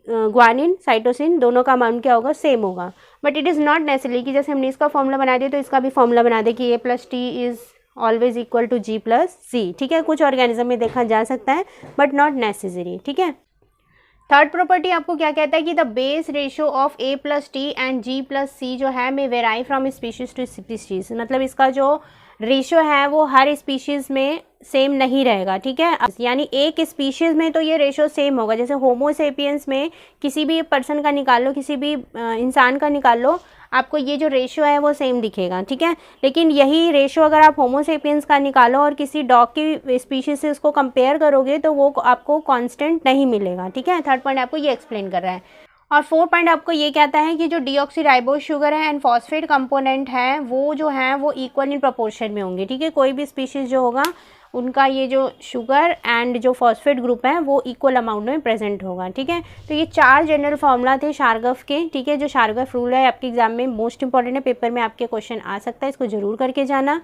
ग्वानिन साइटोसिन दोनों का अमाउंट क्या होगा, सेम होगा। But it is not necessary कि जैसे हमने इसका फॉर्मूला बना दिया तो इसका भी फॉर्मूला बना दे कि A plus T is always equal to G plus C. ठीक है। कुछ ऑर्गेनिज्म में देखा जा सकता है बट नॉट नेसेसरी। ठीक है। थर्ड प्रॉपर्टी आपको क्या कहता है कि the base ratio of A plus T and G plus C जो है may vary from species to species. मतलब इसका जो रेशियो है वो हर स्पीशीज में सेम नहीं रहेगा। ठीक है। यानी एक स्पीशीज में तो ये रेशियो सेम होगा, जैसे होमोसेपियंस में किसी भी पर्सन का निकाल लो, किसी भी इंसान का निकाल लो, आपको ये जो रेशियो है वो सेम दिखेगा। ठीक है। लेकिन यही रेशियो अगर आप होमोसेपियंस का निकालो और किसी डॉग की स्पीशीज से उसको कंपेयर करोगे तो वो आपको कांस्टेंट नहीं मिलेगा। ठीक है। थर्ड पॉइंट आपको ये एक्सप्लेन कर रहा है। और फोर्थ पॉइंट आपको ये कहता है कि जो डीऑक्सीराइबोज शुगर है एंड फॉस्फेट कंपोनेंट है वो जो है वो इक्वल इन प्रोपोर्शन में होंगे। ठीक है। कोई भी स्पीशीज जो होगा उनका ये जो शुगर एंड जो फॉस्फेट ग्रुप है वो इक्वल अमाउंट में प्रेजेंट होगा। ठीक है। तो ये 4 जनरल फार्मूला थे शारगफ के। ठीक है। जो शारगफ रूल है आपके एग्जाम में मोस्ट इंपॉर्टेंट है, पेपर में आपके क्वेश्चन आ सकता है, इसको जरूर करके जाना।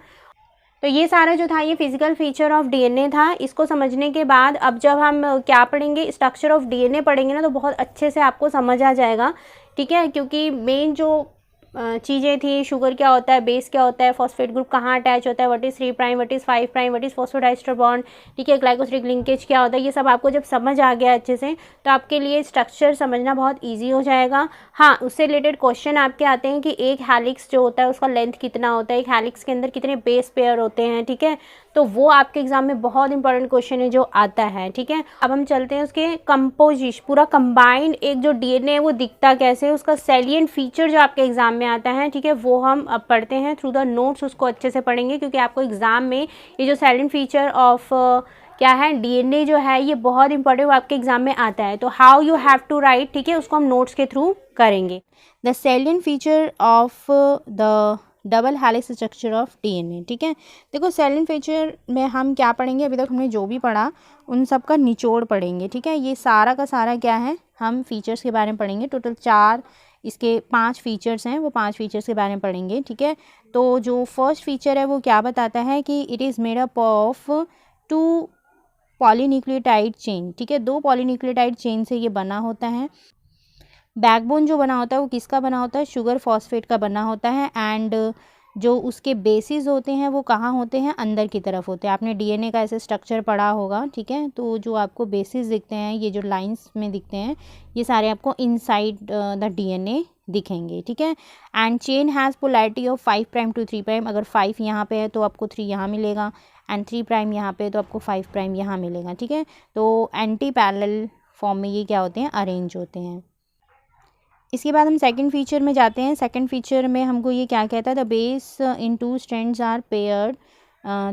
तो ये सारा जो था ये फिजिकल फीचर ऑफ डीएनए था। इसको समझने के बाद अब जब हम क्या पढ़ेंगे, स्ट्रक्चर ऑफ डीएनए पढ़ेंगे ना, तो बहुत अच्छे से आपको समझ आ जाएगा। ठीक है। क्योंकि मेन जो चीज़ें थी, शुगर क्या होता है, बेस क्या होता है, फॉस्फेट ग्रुप कहाँ अटैच होता है, what is 3 prime, what is 5 prime, what is phosphodiester bond, ठीक है, ग्लाइकोसिलिक लिंकेज क्या होता है, ये सब आपको जब समझ आ गया अच्छे से तो आपके लिए स्ट्रक्चर समझना बहुत ईजी हो जाएगा। हाँ, उससे रिलेटेड क्वेश्चन आपके आते हैं कि एक हेलिक्स जो होता है उसका लेंथ कितना होता है, एक हेलिक्स के अंदर कितने बेस पेयर होते हैं। ठीक है। तो वो आपके एग्जाम में बहुत इंपॉर्टेंट क्वेश्चन है जो आता है। ठीक है। अब हम चलते हैं उसके कंपोजिशन, पूरा कंबाइंड एक जो डीएनए है वो दिखता कैसे, उसका सैलिएंट फीचर जो आपके एग्जाम में आता है। ठीक है। वो हम अब पढ़ते हैं थ्रू द नोट्स, उसको अच्छे से पढ़ेंगे क्योंकि आपको एग्जाम में ये जो सैलिएंट फीचर ऑफ क्या है डीएनए जो है ये बहुत इंपॉर्टेंट आपके एग्जाम में आता है। तो how you have to write, ठीक है, उसको हम नोट्स के थ्रू करेंगे। The salient feature of the double helix structure of DNA. ठीक है। देखो सैलिएंट फीचर में हम क्या पढ़ेंगे, अभी तक हमने जो भी पढ़ा उन सब का निचोड़ पढ़ेंगे। ठीक है। ये सारा का सारा क्या है, हम फीचर्स के बारे में पढ़ेंगे। टोटल 4 इसके 5 फीचर्स हैं, वो 5 फीचर्स के बारे में पढ़ेंगे। ठीक है। तो जो फर्स्ट फीचर है वो क्या बताता है कि it is made up of 2 polynucleotide chain. ठीक है। 2 पॉलीन्यूक्लियोटाइड चेन से ये बना होता है। बैकबोन जो बना होता है वो किसका बना होता है, शुगर फॉस्फेट का बना होता है। एंड जो उसके बेसिस होते हैं वो कहाँ होते हैं, अंदर की तरफ होते हैं। आपने डीएनए का ऐसे स्ट्रक्चर पढ़ा होगा। ठीक है। तो जो आपको बेसिस दिखते हैं, ये जो लाइंस में दिखते हैं, ये सारे आपको इनसाइड द डीएनए दिखेंगे। ठीक है। And chain has polarity of 5 prime to 3 prime. अगर 5 यहाँ पे है तो आपको 3 यहाँ मिलेगा, एंड 3 प्राइम यहाँ पे तो आपको 5 प्राइम यहाँ मिलेगा। ठीक है। तो एंटी पैरेलल फॉर्म में ये क्या होते हैं, अरेंज होते हैं। इसके बाद हम सेकंड फीचर में जाते हैं। सेकंड फीचर में हमको ये क्या कहता है, the base in 2 strands are paired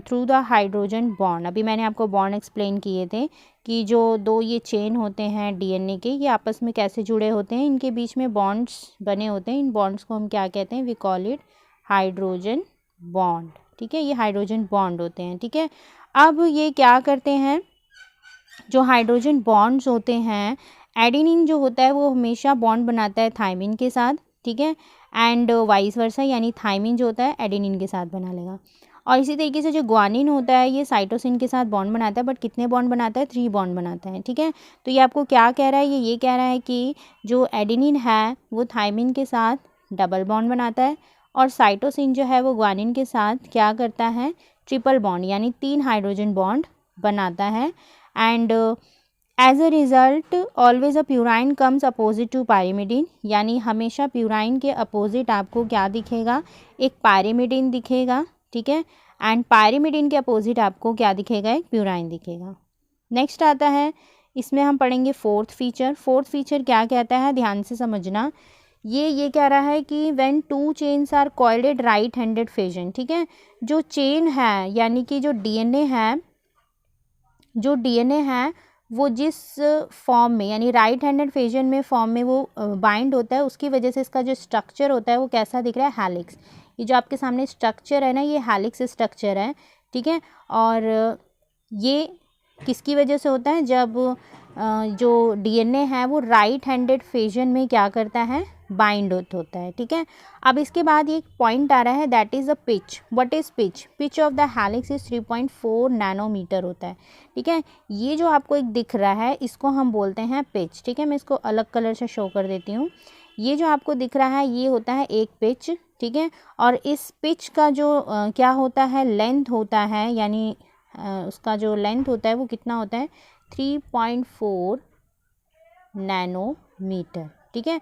through the hydrogen bond. अभी मैंने आपको बॉन्ड एक्सप्लेन किए थे कि जो 2 ये चेन होते हैं डीएनए के, ये आपस में कैसे जुड़े होते हैं, इनके बीच में बॉन्ड्स बने होते हैं। इन बॉन्ड्स को हम क्या कहते हैं, we call it hydrogen bond. ठीक है। ये हाइड्रोजन बॉन्ड होते हैं। ठीक है। अब ये क्या करते हैं, जो हाइड्रोजन बॉन्ड्स होते हैं, एडेनिन जो होता है वो हमेशा बॉन्ड बनाता है थायमिन के साथ। ठीक है। एंड वाइस वर्सा, यानी थायमिन जो होता है एडेनिन के साथ बना लेगा। और इसी तरीके से जो ग्वानिन होता है ये साइटोसिन के साथ बॉन्ड बनाता है, बट कितने बॉन्ड बनाता है, 3 बॉन्ड बनाता है। ठीक है। तो ये आपको क्या कह रहा है, ये कह रहा है कि जो एडेनिन है वो थायमिन के साथ डबल बॉन्ड बनाता है, और साइटोसिन जो है वो ग्वानिन के साथ क्या करता है, ट्रिपल बॉन्ड यानी 3 हाइड्रोजन बॉन्ड बनाता है। And as a result always a purine comes opposite to pyrimidine, यानी हमेशा प्यूराइन के अपोजिट आपको क्या दिखेगा, एक पायरिमिडीन दिखेगा, ठीक है। एंड पायरिमिडीन के अपोजिट आपको क्या दिखेगा, एक प्यूराइन दिखेगा। नेक्स्ट आता है, इसमें हम पढ़ेंगे फोर्थ फीचर। फोर्थ फीचर क्या कहता है, ध्यान से समझना। ये कह रहा है कि when two chains are coiled right handed fashion, ठीक है। जो चेन है यानी कि जो डीएनए है वो जिस फॉर्म में यानी राइट हैंडेड फिजन में फॉर्म में वो बाइंड होता है, उसकी वजह से इसका जो स्ट्रक्चर होता है वो कैसा दिख रहा है, हेलिक्स। ये जो आपके सामने स्ट्रक्चर है ना, ये हेलिक्स स्ट्रक्चर है, ठीक है। और ये किसकी वजह से होता है, जब जो डीएनए है वो राइट हैंडेड फिजन में क्या करता है, बाइंड होता है, ठीक है। अब इसके बाद एक पॉइंट आ रहा है, that is a pitch. What is pitch? Pitch of the helix is 3.4 nanometre होता है, ठीक है। ये जो आपको एक दिख रहा है इसको हम बोलते हैं पिच, ठीक है। मैं इसको अलग कलर से शो कर देती हूँ। ये जो आपको दिख रहा है ये होता है एक पिच, ठीक है। और इस पिच का जो क्या होता है, लेंथ होता है, यानी उसका जो लेंथ होता है वो कितना होता है, 3.4 नैनोमीटर, ठीक है।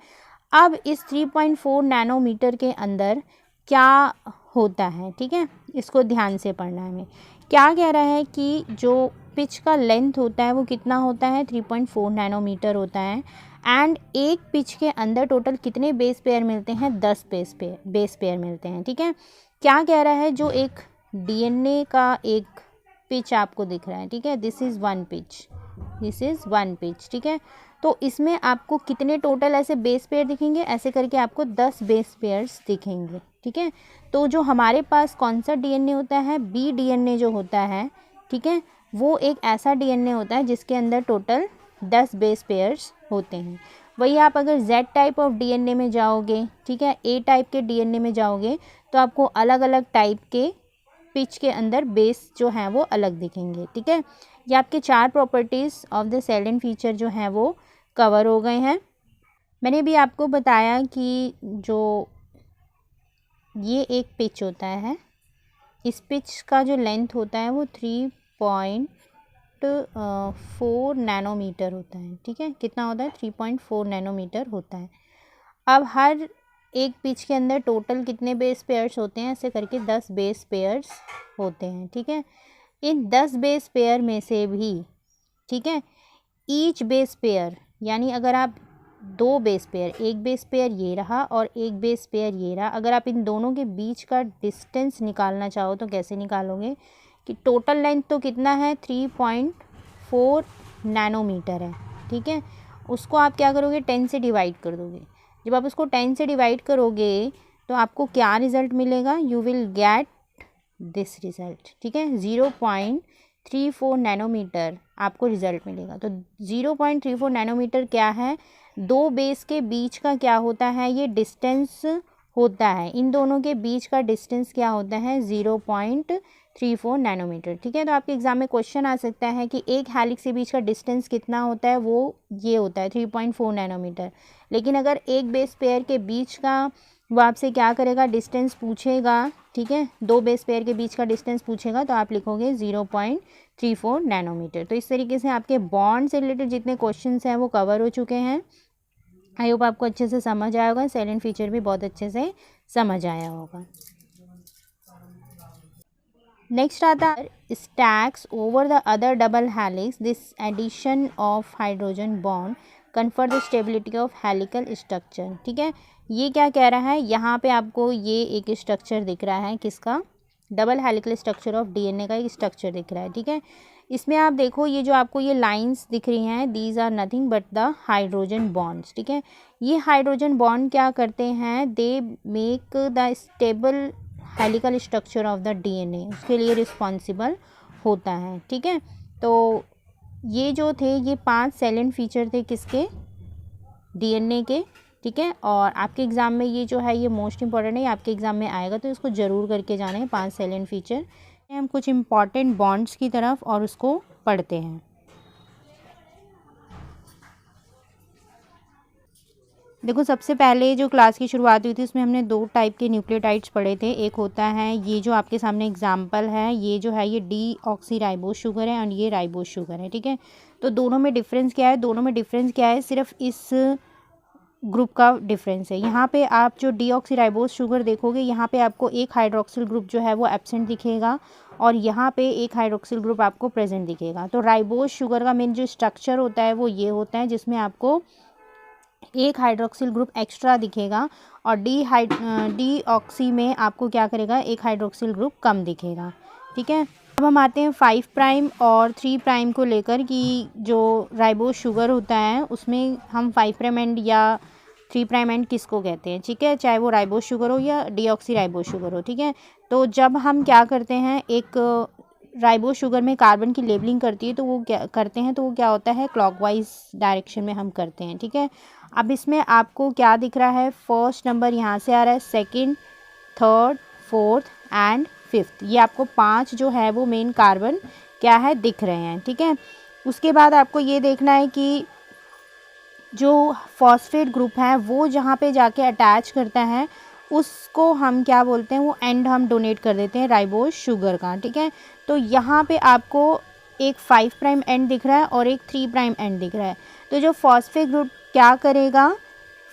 अब इस 3.4 नैनोमीटर के अंदर क्या होता है, ठीक है, इसको ध्यान से पढ़ना है हमें। क्या कह रहा है कि जो पिच का लेंथ होता है वो कितना होता है, 3.4 नैनोमीटर होता है। एंड एक पिच के अंदर टोटल कितने बेस पेयर मिलते हैं, 10 बेस पेयर मिलते हैं, ठीक है। क्या कह रहा है, जो एक डीएनए का एक पिच आपको दिख रहा है, ठीक है, दिस इज़ वन पिच, ठीक है। तो इसमें आपको कितने टोटल ऐसे बेस पेयर दिखेंगे, ऐसे करके आपको 10 बेस पेयर्स दिखेंगे, ठीक है। तो जो हमारे पास कौन सा डीएनए होता है, बी डीएनए जो होता है, ठीक है, वो एक ऐसा डीएनए होता है जिसके अंदर टोटल 10 बेस पेयर्स होते हैं। वही आप अगर Z टाइप ऑफ डीएनए में जाओगे, ठीक है, A टाइप के डीएनए में जाओगे, तो आपको अलग अलग टाइप के पिच के अंदर बेस जो हैं वो अलग दिखेंगे, ठीक है। ये आपके 4 properties of the cell and feature जो हैं वो कवर हो गए हैं। मैंने भी आपको बताया कि जो ये एक पिच होता है, इस पिच का जो लेंथ होता है वो 3.4 नैनोमीटर होता है, ठीक है। कितना होता है, 3.4 नैनोमीटर होता है। अब हर एक पिच के अंदर टोटल कितने बेस पेयर्स होते हैं, ऐसे करके 10 बेस पेयर्स होते हैं, ठीक है। इन 10 बेस पेयर में से भी, ठीक है, ईच बेस पेयर यानी अगर आप 2 बेस पेयर, एक बेस पेयर ये रहा और एक बेस पेयर ये रहा, अगर आप इन दोनों के बीच का डिस्टेंस निकालना चाहो तो कैसे निकालोगे, कि टोटल लेंथ तो कितना है, 3.4 नैनोमीटर है, ठीक है। उसको आप क्या करोगे, 10 से डिवाइड कर दोगे। जब आप उसको 10 से डिवाइड करोगे तो आपको क्या रिज़ल्ट मिलेगा, you will get this result, ठीक है, 0.34 नैनोमीटर आपको रिज़ल्ट मिलेगा। तो 0.34 नैनोमीटर क्या है, 2 बेस के बीच का क्या होता है, ये डिस्टेंस होता है। इन दोनों के बीच का डिस्टेंस क्या होता है, 0.34 नैनोमीटर, ठीक है। तो आपके एग्जाम में क्वेश्चन आ सकता है कि एक हेलिक्स के बीच का डिस्टेंस कितना होता है, वो ये होता है 3.4 नैनोमीटर। लेकिन अगर एक बेस पेयर के बीच का वो आपसे क्या करेगा, डिस्टेंस पूछेगा, ठीक है, 2 बेस पेयर के बीच का डिस्टेंस पूछेगा तो आप लिखोगे 0.34 नैनोमीटर। तो इस तरीके से आपके बॉन्ड से रिलेटेड जितने क्वेश्चंस हैं वो कवर हो चुके हैं। आई होप आपको अच्छे से समझ आया होगा, सेल एंड फीचर भी बहुत अच्छे से समझ आया होगा। नेक्स्ट आता है stacks over the other double helix, this addition of hydrogen bond confer the stability of helical structure, ठीक है। ये क्या कह रहा है, यहाँ पे आपको ये एक स्ट्रक्चर दिख रहा है, किसका, double helical structure of DNA का एक स्ट्रक्चर दिख रहा है, ठीक है। इसमें आप देखो ये जो आपको ये लाइंस दिख रही हैं, these are nothing but the hydrogen bonds, ठीक है। ये हाइड्रोजन बॉन्ड क्या करते हैं, they make the stable helical structure of the DNA, उसके लिए रिस्पॉन्सिबल होता है, ठीक है। तो ये जो थे ये 5 सेल एंड फीचर थे किसके, डीएनए के, ठीक है। और आपके एग्ज़ाम में ये जो है ये मोस्ट इंपॉर्टेंट है, आपके एग्ज़ाम में आएगा तो इसको ज़रूर करके जाना है, 5 सेल एंड फीचर। हम कुछ इंपॉर्टेंट बॉन्ड्स की तरफ और उसको पढ़ते हैं। देखो सबसे पहले जो क्लास की शुरुआत हुई थी उसमें हमने 2 टाइप के न्यूक्लियोटाइड्स पढ़े थे। एक होता है ये जो आपके सामने एग्जाम्पल है, ये जो है ये डीऑक्सीराइबोस शुगर है और ये राइबोस शुगर है, ठीक है। तो दोनों में डिफरेंस क्या है? दोनों में डिफरेंस क्या है? सिर्फ इस ग्रुप का डिफरेंस है। यहाँ पे आप जो डीऑक्सीराइबोस शुगर देखोगे, यहाँ पे आपको एक हाइड्रोक्सिल ग्रुप जो है वो एब्सेंट दिखेगा और यहाँ पे एक हाइड्रोक्सिल ग्रुप आपको प्रेजेंट दिखेगा। तो राइबोस शुगर का मेन जो स्ट्रक्चर होता है वो ये होता है, जिसमें आपको एक हाइड्रोक्सिल ग्रुप एक्स्ट्रा दिखेगा और डीऑक्सी में आपको क्या करेगा? एक हाइड्रोक्सिल ग्रुप कम दिखेगा, ठीक है। अब हम आते हैं 5 प्राइम और 3 प्राइम को लेकर कि जो राइबोस शुगर होता है उसमें हम 5 प्राइम एंड या 3 प्राइम एंड किसको कहते हैं, ठीक है, चाहे वो राइबोस शुगर हो या डीऑक्सी राइबोस शुगर हो, ठीक है। तो जब हम क्या करते हैं, एक राइबोस शुगर में कार्बन की लेबलिंग करती है तो वो क्या करते हैं, तो वो क्या होता है, क्लॉकवाइज डायरेक्शन में हम करते हैं, ठीक है। अब इसमें आपको क्या दिख रहा है? फर्स्ट नंबर यहाँ से आ रहा है, second, third, fourth and fifth, ये आपको 5 जो है वो मेन कार्बन क्या है दिख रहे हैं, ठीक है। उसके बाद आपको ये देखना है कि जो फॉस्फेट ग्रुप है वो जहाँ पे जाके अटैच करता है उसको हम क्या बोलते हैं, वो एंड हम डोनेट कर देते हैं राइबोस शुगर का, ठीक है। तो यहाँ पे आपको एक 5 प्राइम एंड दिख रहा है और एक 3 प्राइम एंड दिख रहा है। तो जो फॉस्फेट ग्रुप क्या करेगा,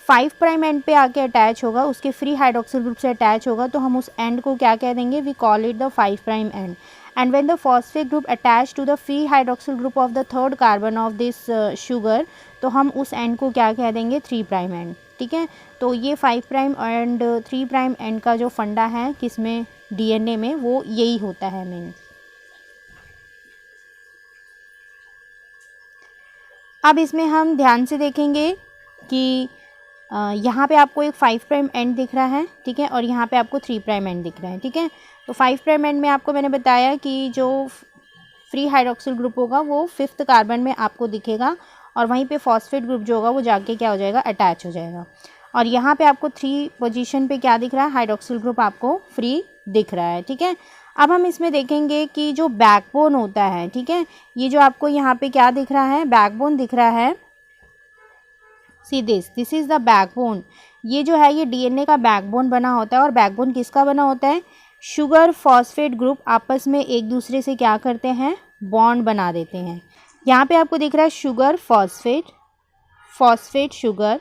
5 प्राइम एंड पे आके अटैच होगा, उसके फ्री हाइड्रोक्सिल ग्रुप से अटैच होगा, तो हम उस एंड को क्या कह देंगे? We call it the 5 prime end. And when the phosphate group attach to the free hydroxyl group of the third carbon of this sugar, तो हम उस एंड को क्या कह देंगे? 3 प्राइम एंड, ठीक है। तो ये 5 प्राइम एंड 3 प्राइम एंड का जो फंडा है किसमें? डीएनए में, वो यही होता है मेन। अब इसमें हम ध्यान से देखेंगे कि यहाँ पे आपको एक 5 प्राइम एंड दिख रहा है, ठीक है, और यहाँ पे आपको 3 प्राइम एंड दिख रहा है, ठीक है। तो 5 प्राइम एंड में आपको मैंने बताया कि जो फ्री हाइड्रोक्सिल ग्रुप होगा वो 5th कार्बन में आपको दिखेगा और वहीं पे फॉस्फेट ग्रुप जो होगा वो जाके क्या हो जाएगा? अटैच हो जाएगा। और यहाँ पे आपको 3 पोजीशन पे क्या दिख रहा है? हाइड्रोक्सिल ग्रुप आपको फ्री दिख रहा है, ठीक है। अब हम इसमें देखेंगे कि जो बैकबोन होता है, ठीक है, ये जो आपको यहाँ पे क्या दिख रहा है? बैकबोन दिख रहा है। See this is the backbone. ये जो है ये डीएनए का बैकबोन बना होता है। और बैकबोन किसका बना होता है? शुगर फॉस्फेट ग्रुप आपस में एक दूसरे से क्या करते हैं? बॉन्ड बना देते हैं। यहाँ पे आपको दिख रहा है sugar phosphate, phosphate sugar,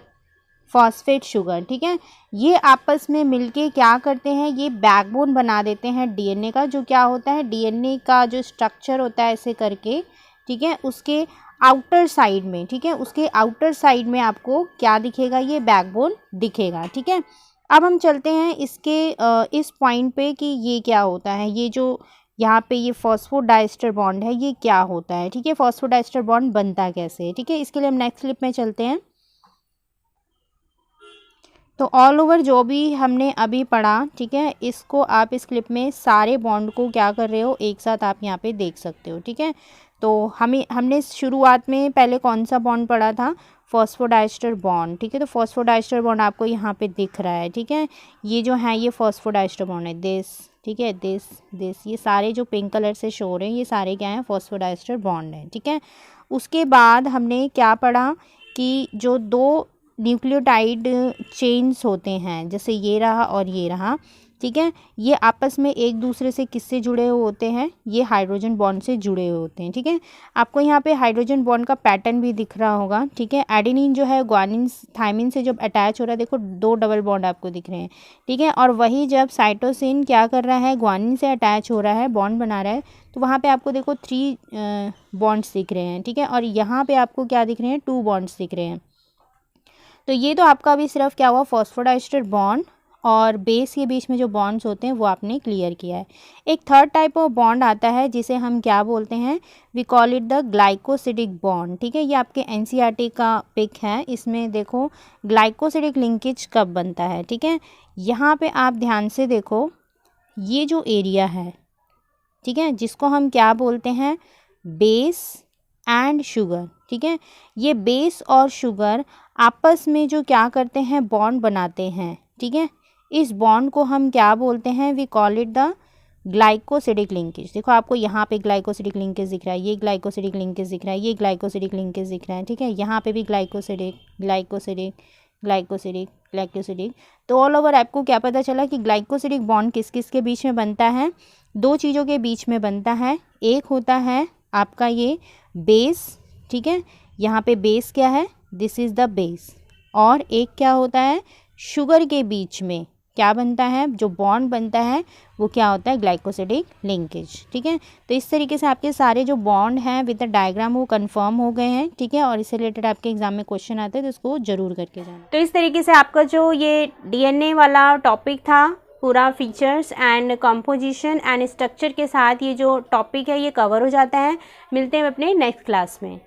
phosphate sugar, ठीक है। ये आपस में मिलके क्या करते हैं? ये बैकबोन बना देते हैं डीएनए का। जो क्या होता है? डीएनए का जो स्ट्रक्चर होता है ऐसे करके, ठीक है, उसके आउटर साइड में, ठीक है, उसके आउटर साइड में आपको क्या दिखेगा? ये बैकबोन दिखेगा, ठीक है। अब हम चलते हैं इसके इस पॉइंट पे कि ये क्या होता है। ये जो यहाँ पे ये फॉस्फोडाइस्टर बॉन्ड है ये क्या होता है, ठीक है, फॉस्फोडाइस्टर बॉन्ड बनता कैसे है, ठीक है। इसके लिए हम नेक्स्ट क्लिप में चलते हैं। तो ऑल ओवर जो भी हमने अभी पढ़ा, ठीक है, इसको आप इस क्लिप में सारे बॉन्ड को क्या कर रहे हो? एक साथ आप यहाँ पे देख सकते हो, ठीक है। तो हमने शुरुआत में पहले कौन सा बॉन्ड पढ़ा था? फॉस्फोडाइस्टर बॉन्ड, ठीक है। तो फॉस्फोडाइस्टर बॉन्ड आपको यहाँ पे दिख रहा है, ठीक है। ये जो है ये फॉस्फोडाइस्टर बॉन्ड है, दिस, ठीक है, दिस ये सारे जो पिंक कलर से शो हो रहे हैं ये सारे क्या हैं? फॉस्फोडाइस्टर बॉन्ड है, ठीक है। उसके बाद हमने क्या पढ़ा कि जो 2 न्यूक्लियोटाइड चेन्स होते हैं, जैसे ये रहा और ये रहा, ठीक है, ये आपस में एक दूसरे से किससे जुड़े हुए होते हैं? ये हाइड्रोजन बॉन्ड से जुड़े हुए होते हैं, ठीक है। आपको यहाँ पे हाइड्रोजन बॉन्ड का पैटर्न भी दिख रहा होगा, ठीक है। एडेनिन जो है ग्वानिन थायमिन से जब अटैच हो रहा है, देखो 2 डबल बॉन्ड आपको दिख रहे हैं, ठीक है। और वही जब साइटोसिन क्या कर रहा है? ग्वानिन से अटैच हो रहा है, बॉन्ड बना रहा है, तो वहाँ पे आपको देखो 3 बॉन्ड्स दिख रहे हैं, ठीक है। और यहाँ पे आपको क्या दिख रहे हैं? 2 बॉन्ड्स दिख रहे हैं। तो ये तो आपका अभी सिर्फ क्या हुआ? फॉस्फोडाइस्टर बॉन्ड और बेस के बीच में जो बॉन्ड्स होते हैं वो आपने क्लियर किया है। एक थर्ड टाइप ऑफ बॉन्ड आता है जिसे हम क्या बोलते हैं? We call it the glycosidic bond, ठीक है। ये आपके एनसीईआरटी का पिक है। इसमें देखो ग्लाइकोसिडिक लिंकेज कब बनता है, ठीक है। यहाँ पे आप ध्यान से देखो, ये जो एरिया है, ठीक है, जिसको हम क्या बोलते हैं? बेस एंड शुगर, ठीक है। ये बेस और शुगर आपस में जो क्या करते हैं? बॉन्ड बनाते हैं, ठीक है। इस बॉन्ड को हम क्या बोलते हैं? We call it the glycosidic linkage. देखो आपको यहाँ पे ग्लाइकोसिडिक लिंकेज दिख रहा है, ये ग्लाइकोसिडिक लिंकेज दिख रहा है, ये ग्लाइकोसिडिक लिंकेज दिख रहा है, ठीक है। यहाँ पे भी ग्लाइकोसिडिक, ग्लाइकोसिडिक, ग्लाइकोसिडिक। तो ऑल ओवर आपको क्या पता चला कि ग्लाइकोसिडिक बॉन्ड किस किस के बीच में बनता है, दो चीज़ों के बीच में बनता है। एक होता है आपका ये बेस, ठीक है, यहाँ पे बेस क्या है, दिस इज़ द बेस। और एक क्या होता है, शुगर के बीच में क्या बनता है, जो बॉन्ड बनता है वो क्या होता है, ग्लाइकोसिडिक लिंकेज, ठीक है। तो इस तरीके से आपके सारे जो बॉन्ड हैं विद द डायग्राम वो कंफर्म हो गए हैं, ठीक है। और इससे रिलेटेड आपके एग्जाम में क्वेश्चन आते हैं तो इसको जरूर करके जाना। तो इस तरीके से आपका जो ये डीएनए वाला टॉपिक था, पूरा features and composition and structure के साथ ये जो टॉपिक है ये कवर हो जाता है। मिलते हैं अपने नेक्स्ट क्लास में।